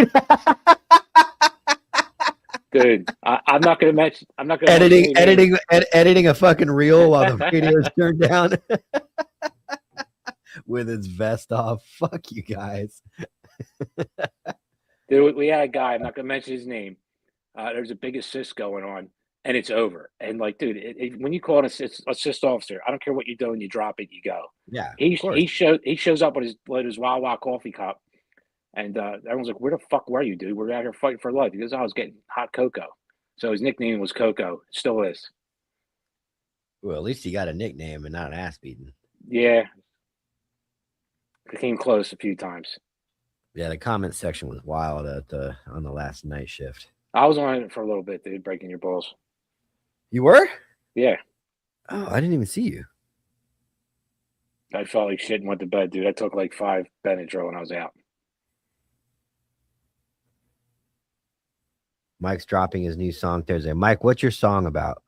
Dude, I'm not going to mention. I'm not going to editing a fucking reel while the radio's turned down with its vest off. Fuck you guys. Dude, we had a guy. I'm not going to mention his name. There's a big assist going on, and it's over. And like, dude, when you call an assist officer, I don't care what you're doing. You drop it, you go. Yeah. He shows up with his Wawa coffee cup. And everyone's like, where the fuck were you, dude? We're out here fighting for life. He goes, I was getting hot cocoa. So his nickname was Coco. Still is. Well, at least he got a nickname and not an ass beating. Yeah. It came close a few times. Yeah, the comment section was wild on the last Night Shift. I was on it for a little bit, dude, breaking your balls. You were? Yeah. Oh, I didn't even see you. I felt like shit and went to bed, dude. I took like 5 Benadryl and I was out. Mike's dropping his new song Thursday. Mike, what's your song about?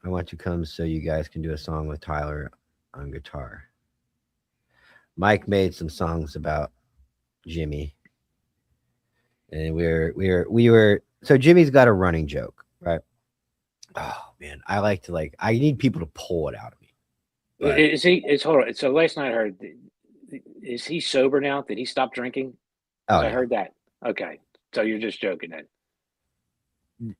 I want to come so you guys can do a song with Tyler on guitar. Mike made some songs about Jimmy. And we were so Jimmy's got a running joke, right? Oh man, I need people to pull it out of me. But hold on. So last night I heard, is he sober now? Did he stop drinking? Oh, I heard that. Okay. So you're just joking then?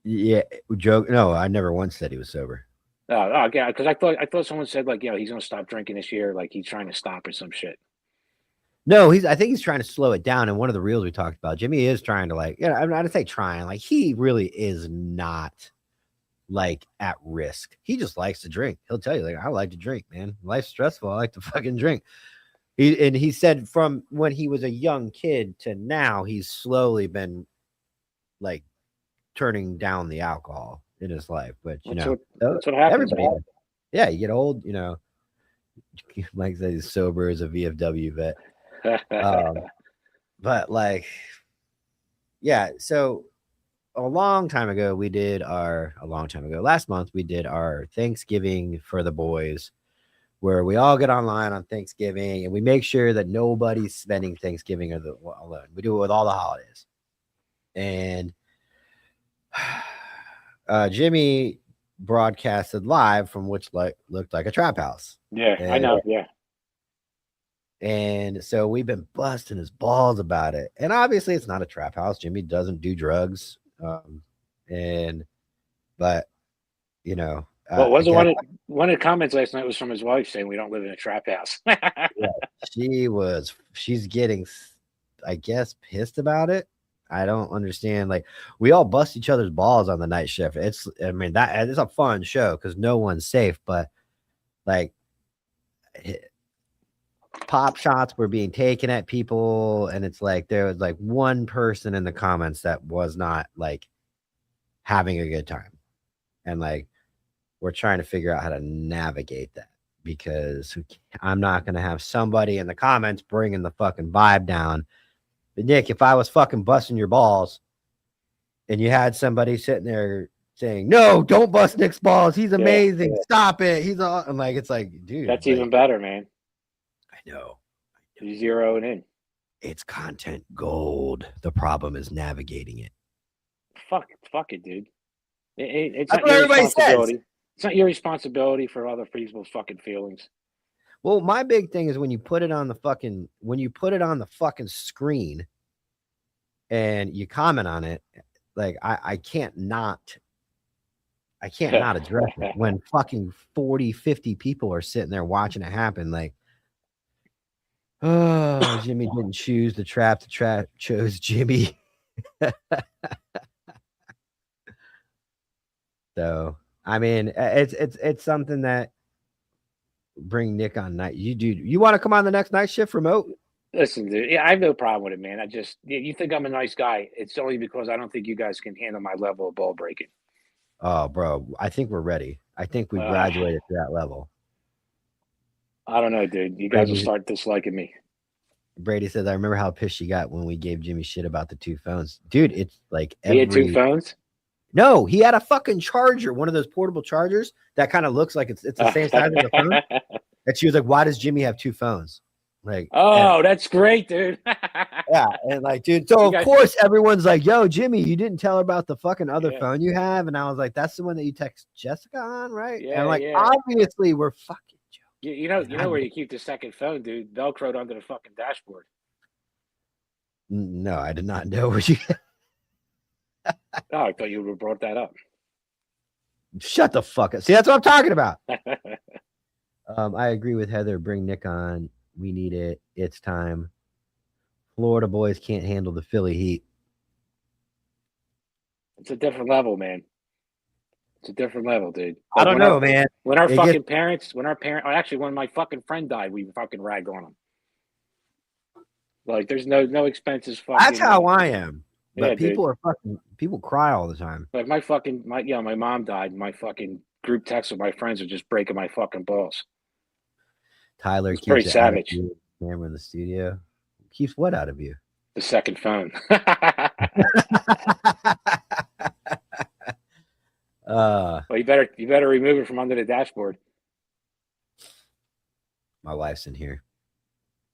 Yeah, joke. No, I never once said he was sober. Oh, yeah, because I thought someone said like, he's gonna stop drinking this year, like he's trying to stop or some shit. No, I think he's trying to slow it down. And one of the reels we talked about, Jimmy is trying to I'm not to say trying, like he really is not like at risk. He just likes to drink. He'll tell you, like, I like to drink, man. Life's stressful. I like to fucking drink. He said from when he was a young kid to now, he's slowly been like turning down the alcohol in his life. But that's what happens. Everybody, yeah, you get old, Mike says he's sober as a VFW vet. But like, yeah, so last month we did our Thanksgiving for the boys, where we all get online on Thanksgiving and we make sure that nobody's spending Thanksgiving alone. We do it with all the holidays. And Jimmy broadcasted live from which looked like a trap house. Yeah, I know. Yeah. And so we've been busting his balls about it. And obviously it's not a trap house. Jimmy doesn't do drugs. But wasn't one of the comments last night was from his wife saying we don't live in a trap house. Yeah, she's getting, I guess, pissed about it. I don't understand. Like, we all bust each other's balls on the night shift. I mean, that it's a fun show because no one's safe, but like, pop shots were being taken at people, and it's like there was like one person in the comments that was not like having a good time, and like we're trying to figure out how to navigate that because I'm not going to have somebody in the comments bringing the fucking vibe down. But Nick, if I was fucking busting your balls and you had somebody sitting there saying, "No, don't bust Nick's balls. He's amazing. Stop it. He's all," and like, it's like, dude, That's like, even better, man. I know. You zero it in. It's content gold. The problem is navigating it. Fuck it, dude. It's That's not what your everybody says. responsibility. It's not your responsibility for other people's fucking feelings. Well, my big thing is when you put it on the fucking screen and you comment on it, like I can't not address it when fucking 40, 50 people are sitting there watching it happen. Like, oh, Jimmy didn't choose the trap chose Jimmy. So, I mean, it's something that bring Nick on night. You want to come on the next night shift remote? Listen, dude, yeah, I have no problem with it, man. You think I'm a nice guy. It's only because I don't think you guys can handle my level of ball breaking. Oh, bro, I think we're ready. I think we graduated to that level. I don't know, dude. You guys will start disliking me. Brady says, I remember how pissed she got when we gave Jimmy shit about the 2 phones. Dude, it's like he had 2 phones? No, he had a fucking charger, one of those portable chargers that kind of looks like it's the same size as a phone. And she was like, why does Jimmy have 2 phones? Like, oh, that's great, dude. Yeah, and like, dude, so of course everyone's like, yo, Jimmy, you didn't tell her about the fucking other phone you have. And I was like, that's the one that you text Jessica on, right? Yeah, and like, obviously we're fucking joking. You know where you keep the second phone, dude? Velcroed under the fucking dashboard. No, I did not know where you. Oh, I thought you would have brought that up. Shut the fuck up. See, that's what I'm talking about. I agree with Heather. Bring Nick on. We need it. It's time. Florida boys can't handle the Philly heat. It's a different level, man. It's a different level, dude. Like, I don't know, man. When our parents, actually, when my fucking friend died, we fucking ragged on him. Like, there's no expenses. Fucking. That's how I am. But yeah, people cry all the time. Like my mom died. My fucking group text with my friends are just breaking my fucking balls. Tyler keeps pretty savage. Camera in the studio keeps what out of you? The second phone. Well, you better remove it from under the dashboard. My wife's in here.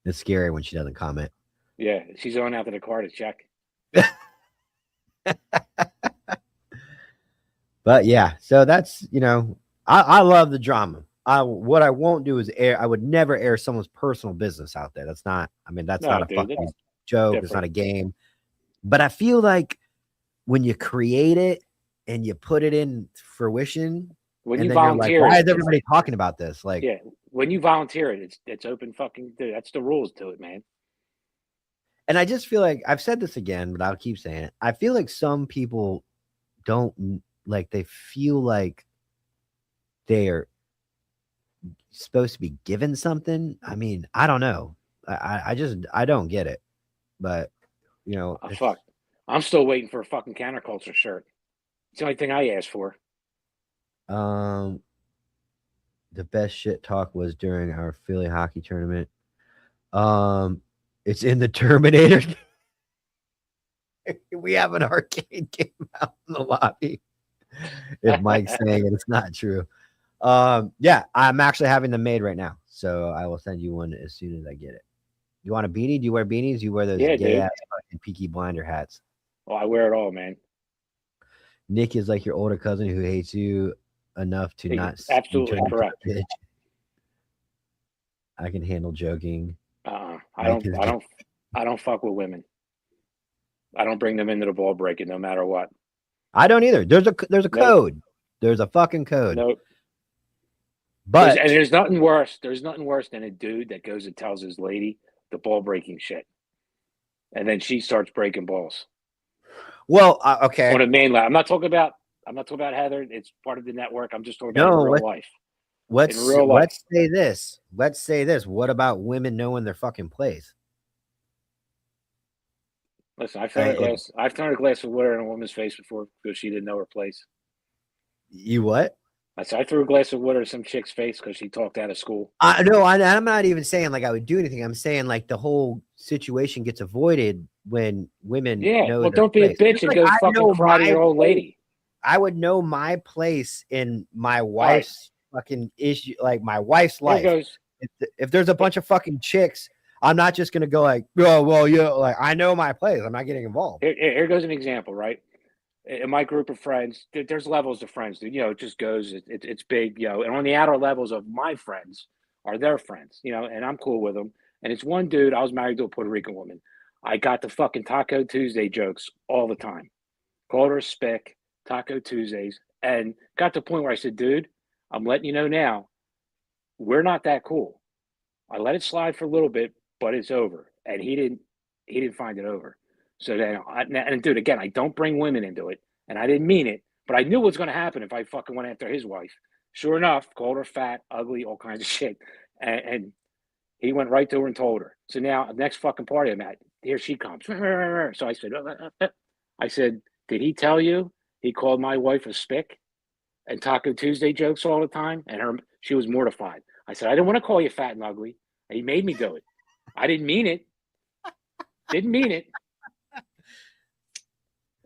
It's scary when she doesn't comment. Yeah, she's going out to the car to check. But yeah, so that's, I love the drama. What I won't do is I would never air someone's personal business out there. That's not a fucking joke. Different. It's not a game. But I feel like when you create it and you put it in fruition, when you volunteer, like, why is everybody talking about this? Like, yeah, when you volunteer it, it's open fucking. Dude, that's the rules to it, man. And I just feel like I've said this again, but I'll keep saying it. I feel like some people don't like. They feel like they are supposed to be given something. I mean, I don't know. I don't get it. But fuck. I'm still waiting for a fucking counterculture shirt. It's the only thing I asked for. The best shit talk was during our Philly hockey tournament. It's in the Terminator. We have an arcade game out in the lobby. If Mike's saying it, it's not true. Yeah, I'm actually having them made right now, so I will send you one as soon as I get it. You want a beanie? Do you wear beanies? You wear those gay ass fucking Peaky Blinder hats? Oh, I wear it all, man. Nick is like your older cousin who hates you enough to not. Absolutely correct. I can handle joking. I don't fuck with women. I don't bring them into the ball breaking, no matter what. I don't either. There's a code. There's a fucking code. Nope. But there's nothing worse. There's nothing worse than a dude that goes and tells his lady the ball breaking shit, and then she starts breaking balls. Well, okay. On a mainland. I'm not talking about Heather. It's part of the network. I'm just talking about in real life. Let's In real life. let's say this. Let's say this. What about women knowing their fucking place? Listen, I've thrown a glass of water in a woman's face before because she didn't know her place. You what? I said I threw a glass of water in some chick's face because she talked out of school. No, I'm not even saying like I would do anything. I'm saying like the whole situation gets avoided when women know. Well, don't be a bitch and go fucking cry to your old lady. I would know my place in my wife's fucking issue, like my wife's life. If there's a bunch of fucking chicks, I'm not just gonna go like, oh, well, yeah, like I know my place. I'm not getting involved. Here goes an example, right? In my group of friends, there's levels of friends, dude. It just goes, it's big, and on the outer levels of my friends are their friends, and I'm cool with them. And it's one dude, I was married to a Puerto Rican woman. I got the fucking Taco Tuesday jokes all the time. Called her a spick, Taco Tuesdays, and got to the point where I said, dude, I'm letting you know now, we're not that cool. I let it slide for a little bit, but it's over. And he didn't find it over. So then, and dude, again, I don't bring women into it, and I didn't mean it, but I knew what was going to happen if I fucking went after his wife. Sure enough, called her fat, ugly, all kinds of shit, and he went right to her and told her. So now, next fucking party I'm at, here she comes. So I said, did he tell you he called my wife a spick and Taco Tuesday jokes all the time? And she was mortified. I said, I didn't want to call you fat and ugly. And he made me do it. I didn't mean it. Didn't mean it.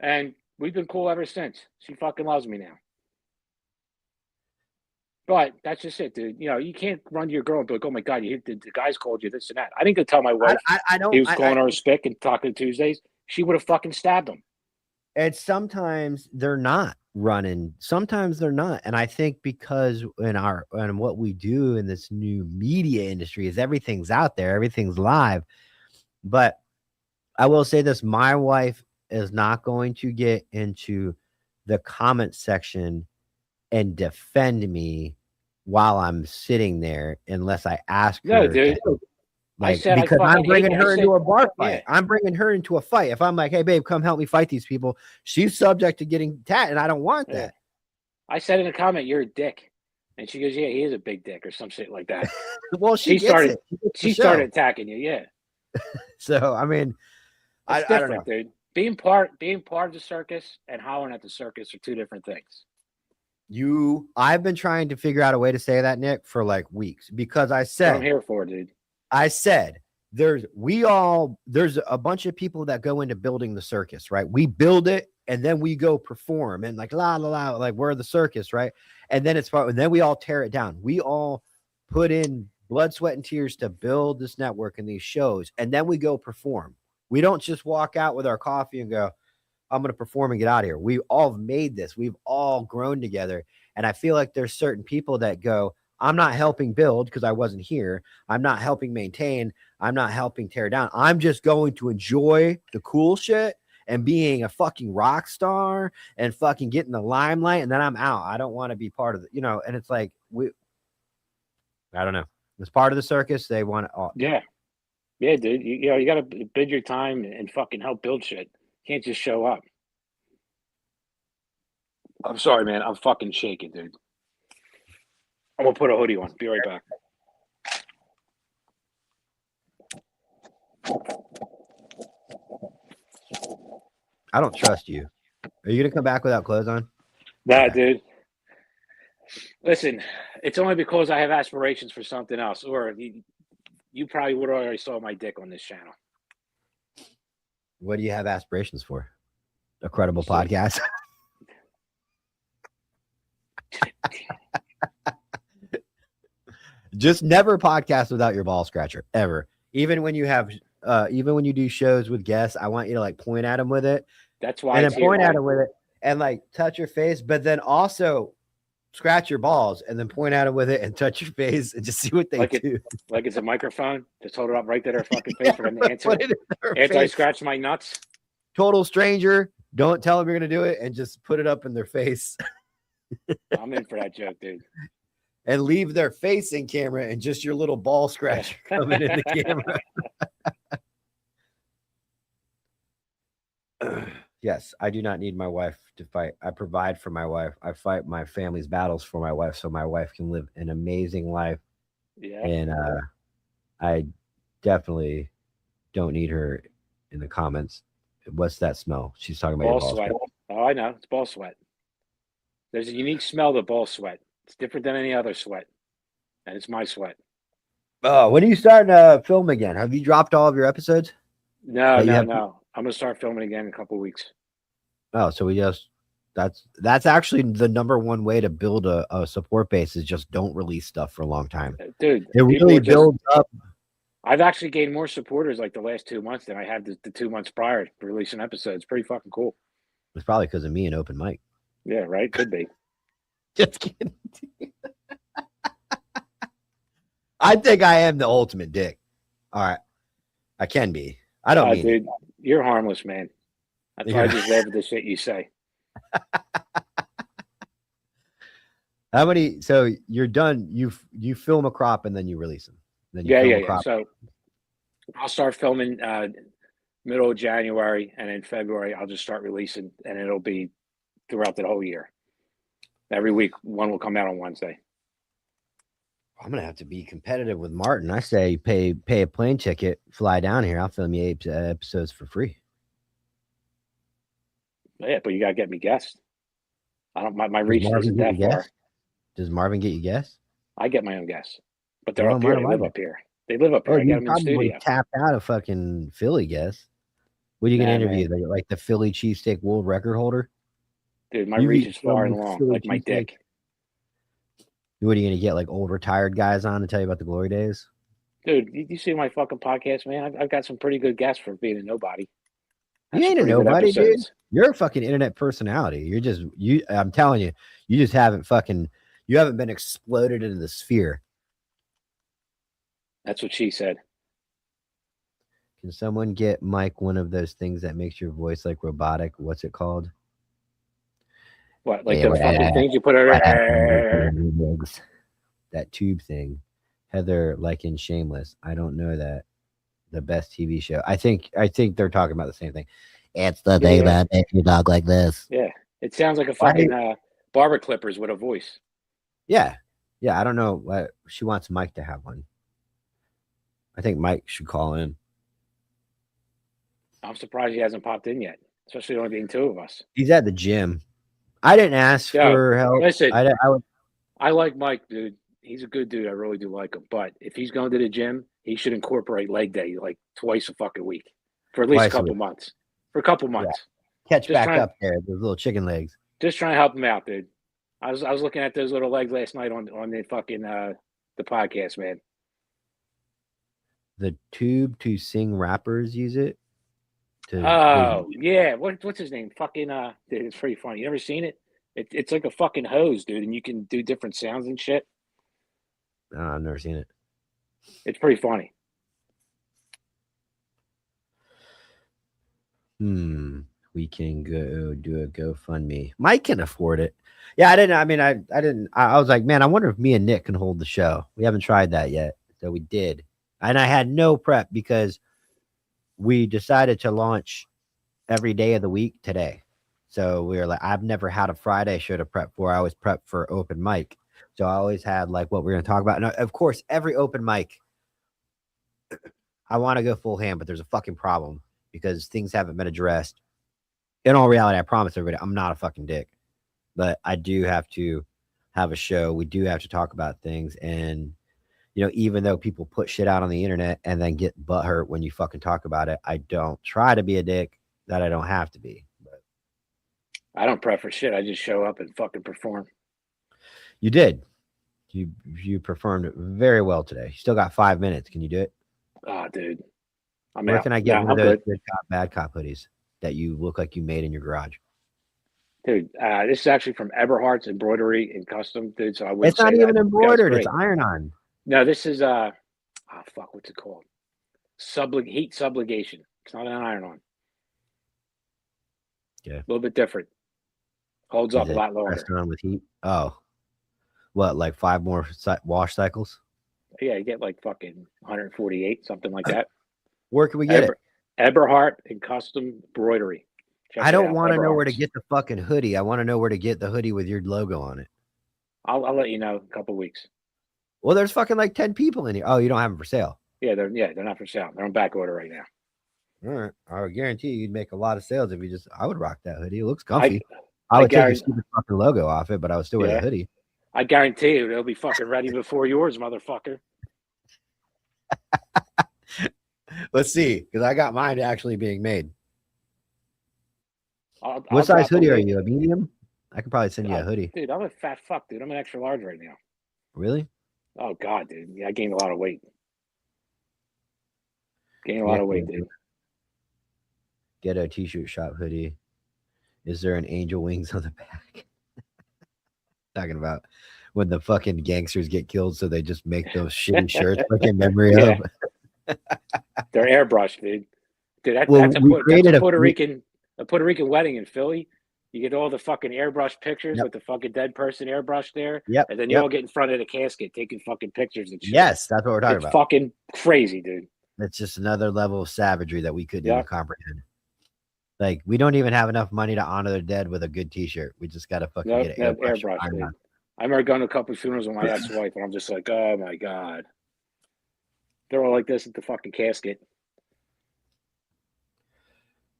And we've been cool ever since. She fucking loves me now. But that's just it, dude. You can't run to your girl and be like, oh my God, the guys called you this and that. I didn't go tell my wife he was calling her a spick and Taco Tuesdays. She would have fucking stabbed him. And sometimes they're not running. Sometimes they're not. And I think because in what we do in this new media industry is everything's out there, everything's live. But I will say this, my wife is not going to get into the comment section and defend me while I'm sitting there unless I ask her. No, dude. Because I'm bringing her into a bar fight. Yeah. I'm bringing her into a fight. If I'm like, hey, babe, come help me fight these people, she's subject to getting tat, and I don't want that. I said in a comment, you're a dick. And she goes, yeah, he is a big dick or some shit like that. Well, she started attacking you, yeah. So, I mean, it's different, dude. Being part of the circus and hollering at the circus are two different things. I've been trying to figure out a way to say that, Nick, for like weeks because I said, I'm here for it, dude. I said, there's a bunch of people that go into building the circus, right? We build it and then we go perform and like la la la, like we're the circus, right? And then and then we all tear it down. We all put in blood, sweat, and tears to build this network and these shows, and then we go perform. We don't just walk out with our coffee and go, I'm going to perform and get out of here. We all made this. We've all grown together. And I feel like there's certain people that go, I'm not helping build because I wasn't here. I'm not helping maintain. I'm not helping tear down. I'm just going to enjoy the cool shit and being a fucking rock star and fucking getting the limelight. And then I'm out. I don't want to be part of it, and it's like, I don't know. It's part of the circus. They want it all. Yeah. Yeah, dude. You got to bid your time and fucking help build shit. You can't just show up. I'm sorry, man. I'm fucking shaking, dude. I'm going to put a hoodie on. Be right back. I don't trust you. Are you going to come back without clothes on? Nah, dude. Listen, it's only because I have aspirations for something else. Or you probably would have already saw my dick on this channel. What do you have aspirations for? A credible podcast? Just never podcast without your ball scratcher, ever. Even when you do shows with guests, I want you to like point at them with it. That's why. And then point at them with it and like touch your face, but then also scratch your balls and then point at them with it and touch your face and just see what they do. Like it's a microphone. Just hold it up right to their fucking face for them to answer. After I scratch my nuts. Total stranger. Don't tell them you're going to do it and just put it up in their face. I'm in for that joke, dude. And leave their face in camera and just your little ball scratcher coming in the camera. Yes, I do not need my wife to fight. I provide for my wife. I fight my family's battles for my wife so my wife can live an amazing life. Yeah. And I definitely don't need her in the comments. What's that smell? She's talking about your Ball balls. sweat. Oh, I know. It's ball sweat. There's a unique smell to ball sweat. It's different than any other sweat. And it's my sweat. Oh, when are you starting to film again? Have you dropped all of your episodes No, that you no, have? no. I'm gonna start filming again in a couple of weeks. Oh, so we just that's actually the number one way to build a support base is just don't release stuff for a long time. Dude, It people really are just builds up. I've actually gained more supporters like the last 2 months than I had the 2 months prior to releasing episodes. Pretty fucking cool. It's probably because of me and open mic. Yeah, right? Could be. Just kidding. I think I am the ultimate dick. All right. I can be. I don't mean Dude, you're harmless, man. I Yeah. just laugh at the shit you say. How many? So you're done. You film a crop and then you release them. Then you Yeah, film yeah, a yeah. crop. So I'll start filming middle of January, and in February I'll just start releasing, and it'll be throughout the whole year. Every week, one will come out on Wednesday. I'm gonna have to be competitive with Martin. I say pay a plane ticket, fly down here. I'll film you 8 episodes for free. Yeah, but you gotta get me guests. I don't. My Does reach Marvin isn't get that you far. guests? Does Marvin get you guests? I get my own guests, but they're Well, up here. Martin, They why live not? up here. They live up Oh, here. I get you them in the probably studio. tapped out of fucking Philly guests. What are you gonna Nah, interview? man. Like the Philly cheesesteak world record holder? Dude, my You've reach eaten is so far many and long, Philly like my cheesesteaks. dick. What are you gonna get? Like old retired guys on to tell you about the glory days? Dude, you see my fucking podcast, man? I've got some pretty good guests for being a nobody. You That's some ain't a pretty good nobody, dude. episodes. You're a fucking internet personality. You're just you. I'm telling you, you just haven't been exploded into the sphere. That's what she said. Can someone get Mike one of those things that makes your voice like robotic? What's it called? What, like Hey, those fucking things you put over? That tube thing. Heather, like in Shameless. I don't know that. The best TV show. I think they're talking about the same thing. It's the thing that makes you talk like this. Yeah, it sounds like a fucking barber clippers with a voice. Yeah, yeah. I don't know what she wants Mike to have one. I think Mike should call in. I'm surprised he hasn't popped in yet, especially only being two of us. He's at the gym. I didn't ask for help. Listen, I like Mike, dude. He's a good dude. I really do like him. But if he's going to the gym, he should incorporate leg day like twice a fucking week for at least a couple months. For a couple months. Yeah. Catch back up there, those little chicken legs. Just trying to help him out, dude. I was looking at those little legs last night on the fucking the podcast, man. The tube to sing rappers use it. Yeah. What's his name? Fucking dude, it's pretty funny. You never seen it? It's like a fucking hose, dude, and you can do different sounds and shit. No, I've never seen it. It's pretty funny. We can go do a GoFundMe. Mike can afford it. Yeah, I didn't. I mean, I didn't. I was like, man, I wonder if me and Nick can hold the show. We haven't tried that yet, so we did, and I had no prep because we decided to launch every day of the week today. So we were like, I've never had a Friday show to prep for. I always prep for open mic. So I always had like what we're going to talk about. And of course, every open mic, I want to go full ham, but there's a fucking problem because things haven't been addressed. In all reality, I promise everybody, I'm not a fucking dick, but I do have to have a show. We do have to talk about things. And, you know, even though people put shit out on the internet and then get butthurt when you fucking talk about it, I don't try to be a dick that I don't have to be. But I don't prep for shit. I just show up and fucking perform. You did. You performed very well today. You still got 5 minutes. Can you do it? Oh, dude. Where can I get one of those good cop, bad cop hoodies that you look like you made in your garage? Dude, this is actually from Eberhardt's Embroidery and Custom, dude. So I wouldn't It's not even embroidered. It's iron-on. No, this is what's it called? Heat subligation. It's not an iron-on. Yeah, a little bit different. Holds up a lot longer. Pressed on with heat. Oh, what? Like 5 more wash cycles? Yeah, you get like fucking 148, something like that. Where can we get it? Eberhardt and Custom Embroidery. Check I it don't out. want to know where to EverArts. get the fucking hoodie. I want to know where to get the hoodie with your logo on it. I'll let you know in a couple weeks. Well, there's fucking like 10 people in here. Oh, you don't have them for sale. Yeah, they're not for sale. They're on back order right now. All right. I would guarantee you'd make a lot of sales if you just. I would rock that hoodie. It looks comfy. I would take your stupid fucking logo off it, but I would still wear the hoodie. I guarantee you, they'll be fucking ready before yours, motherfucker. Let's see, because I got mine actually being made. What size hoodie are you? A medium? I could probably send you a hoodie. Dude, I'm a fat fuck, dude. I'm an extra large right now. Really? Oh, God, dude. Yeah, I gained a lot of weight. Gained a lot of weight, dude. Ghetto t-shirt shop hoodie. Is there an angel wings on the back? Talking about when the fucking gangsters get killed, so they just make those shitty shirts like in memory of. They're airbrushed, dude. Dude, that's a Puerto Rican wedding in Philly. You get all the fucking airbrush pictures with the fucking dead person airbrushed there. Yep. And then you all get in front of the casket taking fucking pictures and shit. Yes, that's what we're talking about. It's fucking crazy, dude. It's just another level of savagery that we couldn't even comprehend. Like, we don't even have enough money to honor the dead with a good t-shirt. We just got to fucking get an airbrush. I remember going to a couple of funerals with my ex-wife, and I'm just like, oh, my God. They're all like this at the fucking casket.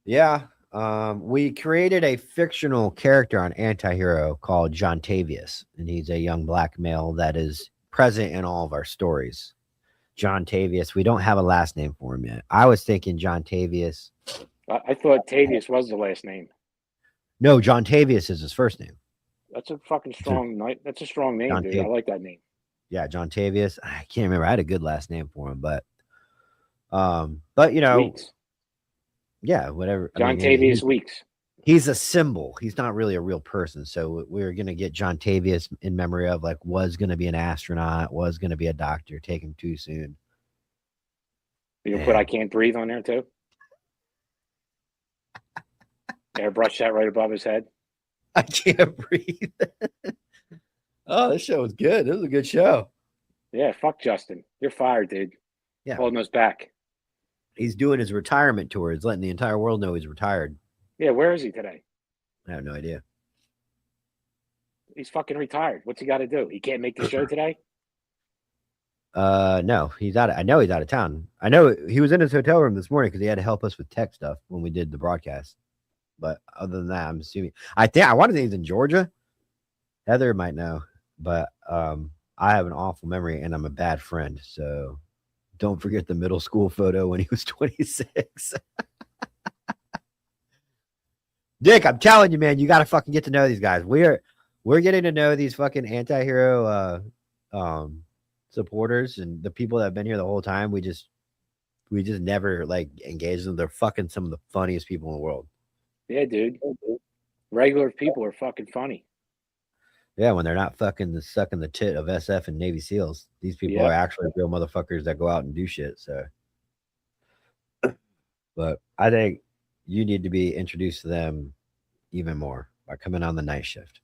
Yeah. We created a fictional character on Antihero called John Tavius, and he's a young black male that is present in all of our stories. John Tavius. We don't have a last name for him yet. I was thinking John Tavius. I thought Tavius was the last name. No, John Tavius is his first name. That's a fucking strong name. That's a strong name, John dude. Tavius. I like that name. Yeah, John Tavius. I can't remember. I had a good last name for him, but you know, Weeks. Yeah, whatever. John Tavius Weeks. He's a symbol. He's not really a real person. So we're gonna get John Tavius in memory of like was gonna be an astronaut, was gonna be a doctor. Take him too soon. You can put I Can't Breathe on there too. Airbrush that right above his head. I can't breathe. Oh, this show was good. It was a good show. Yeah, fuck Justin. You're fired, dude. Yeah. Holding us back. He's doing his retirement tour. He's letting the entire world know he's retired. Yeah, where is he today? I have no idea. He's fucking retired. What's he got to do? He can't make the show today? No, he's out. I know he's out of town. I know he was in his hotel room this morning because he had to help us with tech stuff when we did the broadcast. But other than that, I'm assuming. I want to think he's in Georgia. Heather might know, but I have an awful memory and I'm a bad friend. So don't forget the middle school photo when he was 26. Dick, I'm telling you, man, you got to fucking get to know these guys. We're getting to know these fucking Antihero supporters and the people that have been here the whole time. We just never like engage them. They're fucking some of the funniest people in the world. Yeah, dude. Regular people are fucking funny. Yeah, when they're not fucking sucking the tit of SF and Navy SEALs. These people are actually real motherfuckers that go out and do shit. So, but I think you need to be introduced to them even more by coming on the night shift.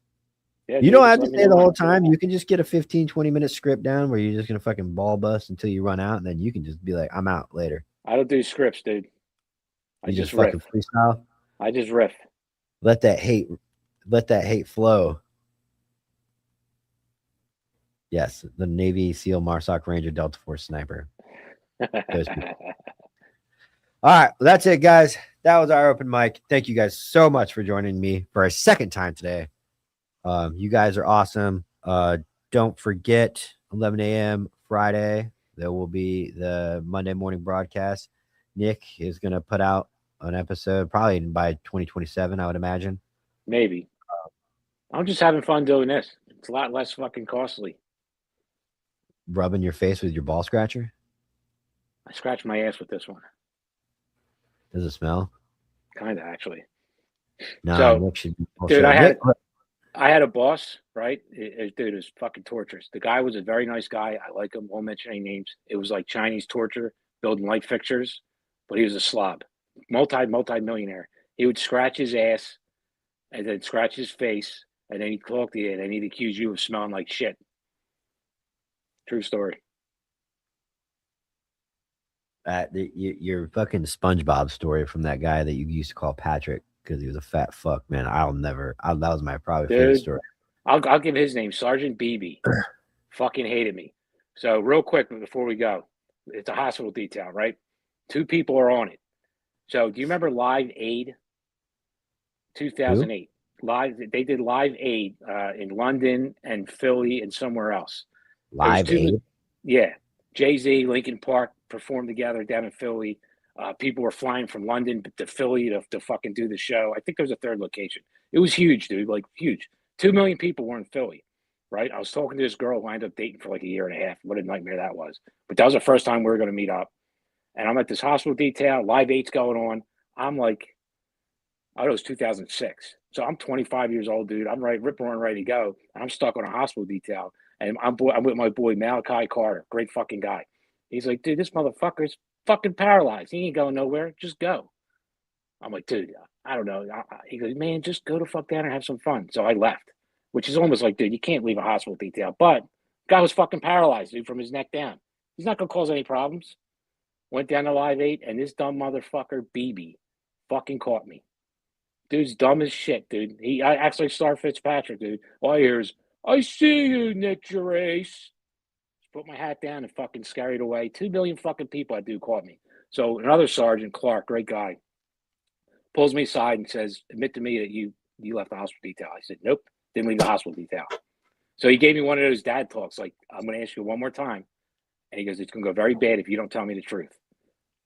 Yeah, you don't have to stay the whole time. You can just get a 15, 20-minute script down where you're just going to fucking ball bust until you run out. And then you can just be like, I'm out later. I don't do scripts, dude. I just fucking freestyle. I just riff. Let that hate flow. Yes, the Navy SEAL Marsoc Ranger Delta Force sniper. Those people. All right, well, that's it, guys. That was our open mic. Thank you guys so much for joining me for a second time today. You guys are awesome. Don't forget 11 a.m. Friday. There will be the Monday morning broadcast. Nick is going to put out an episode probably by 2027, I would imagine. Maybe. I'm just having fun doing this. It's a lot less fucking costly. Rubbing your face with your ball scratcher? I scratched my ass with this one. Does it smell? Kind of, actually. No, so, Nick should be dude, I had a boss, right? Dude, it was fucking torturous. The guy was a very nice guy. I like him. Won't mention any names. It was like Chinese torture, building light fixtures, but he was a slob. Multi-millionaire. He would scratch his ass and then scratch his face, and then he'd talk to you, and then he'd accuse you of smelling like shit. True story. Your fucking SpongeBob story from that guy that you used to call Patrick because he was a fat fuck, man. That was my probably favorite Dude. story. I'll give his name, Sergeant Beebe. Fucking hated me. So real quick before we go, it's a hospital detail, right? 2 people are on it. So do you remember Live Aid? 2008. They did Live Aid in London and Philly and somewhere else. Live Aid? Yeah. Jay-Z, Linkin Park performed together down in Philly. People were flying from London to Philly to fucking do the show. I think there was a third location. It was huge, dude, like huge. 2 million people were in Philly, right? I was talking to this girl who I ended up dating for like a year and a half. What a nightmare that was. But that was the first time we were going to meet up. And I'm at this hospital detail, Live Aid's going on. I'm like, I don't know, it was 2006. So I'm 25 years old, dude. I'm rip roaring ready to go. And I'm stuck on a hospital detail. And I'm with my boy, Malachi Carter, great fucking guy. He's like, dude, this motherfucker's fucking paralyzed. He ain't going nowhere. Just go. I'm like, dude, I don't know. He goes, man, just go to fuck down and have some fun. So I left, which is almost like, dude, you can't leave a hospital detail. But guy was fucking paralyzed, dude, from his neck down. He's not going to cause any problems. Went down to Live Aid, and this dumb motherfucker, BB, fucking caught me. Dude's dumb as shit, dude. I actually Star Fitzpatrick, dude. All I hear is, I see you, Nick Gerace. Put my hat down and fucking scurried away. 2 million fucking people, that dude caught me. So another sergeant, Clark, great guy, pulls me aside and says, admit to me that you left the hospital detail. I said, nope, didn't leave the hospital detail. So he gave me one of those dad talks, like, I'm going to ask you one more time. And he goes, it's going to go very bad if you don't tell me the truth.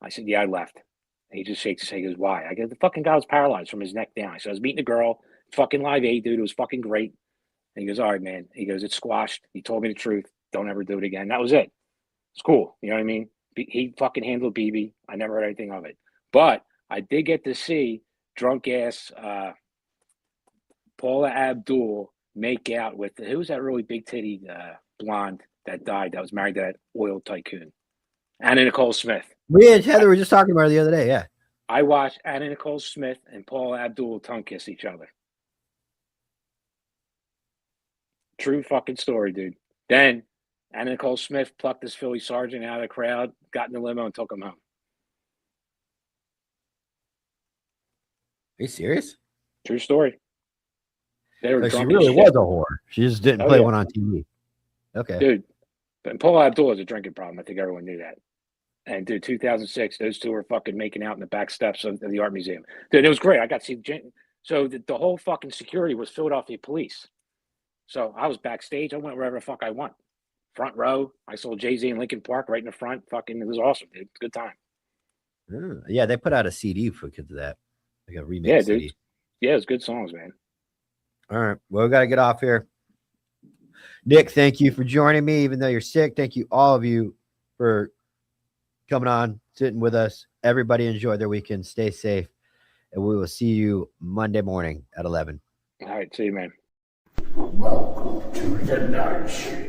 I said, yeah, I left. And he just shakes his head. He goes, why? I go, the fucking guy was paralyzed from his neck down. I said, I was meeting a girl, fucking Live Aid, dude. It was fucking great. And he goes, all right, man. He goes, it's squashed. He told me the truth. Don't ever do it again. That was it. It's cool. You know what I mean? He fucking handled BB. I never heard anything of it. But I did get to see drunk ass Paula Abdul make out with, who was that really big titty blonde that died that was married to that oil tycoon? Anna Nicole Smith. We and Heather were just talking about her the other day. Yeah. I watched Anna Nicole Smith and Paula Abdul tongue kiss each other. True fucking story, dude. Then Anna Nicole Smith plucked this Philly sergeant out of the crowd, got in the limo, and took him home. Are you serious? True story. They were She drunk really as was shit. a whore. She just didn't play one on TV. Okay. Dude, but Paula Abdul has a drinking problem. I think everyone knew that. And dude, 2006, those two were fucking making out in the back steps of the art museum. Dude, it was great. I got to see. So the whole fucking security was Philadelphia police. So I was backstage. I went wherever the fuck I want. Front row. I saw Jay-Z and Linkin Park right in the front. Fucking, it was awesome, dude. Good time. Yeah, they put out a CD because of that. Like a remix Yeah, CD. dude. Yeah, it was good songs, man. All right. Well, we got to get off here. Nick, thank you for joining me, even though you're sick. Thank you, all of you, for coming on, sitting with us. Everybody enjoy their weekend. Stay safe. And we will see you Monday morning at 11. All right. See you, man. Welcome to the night.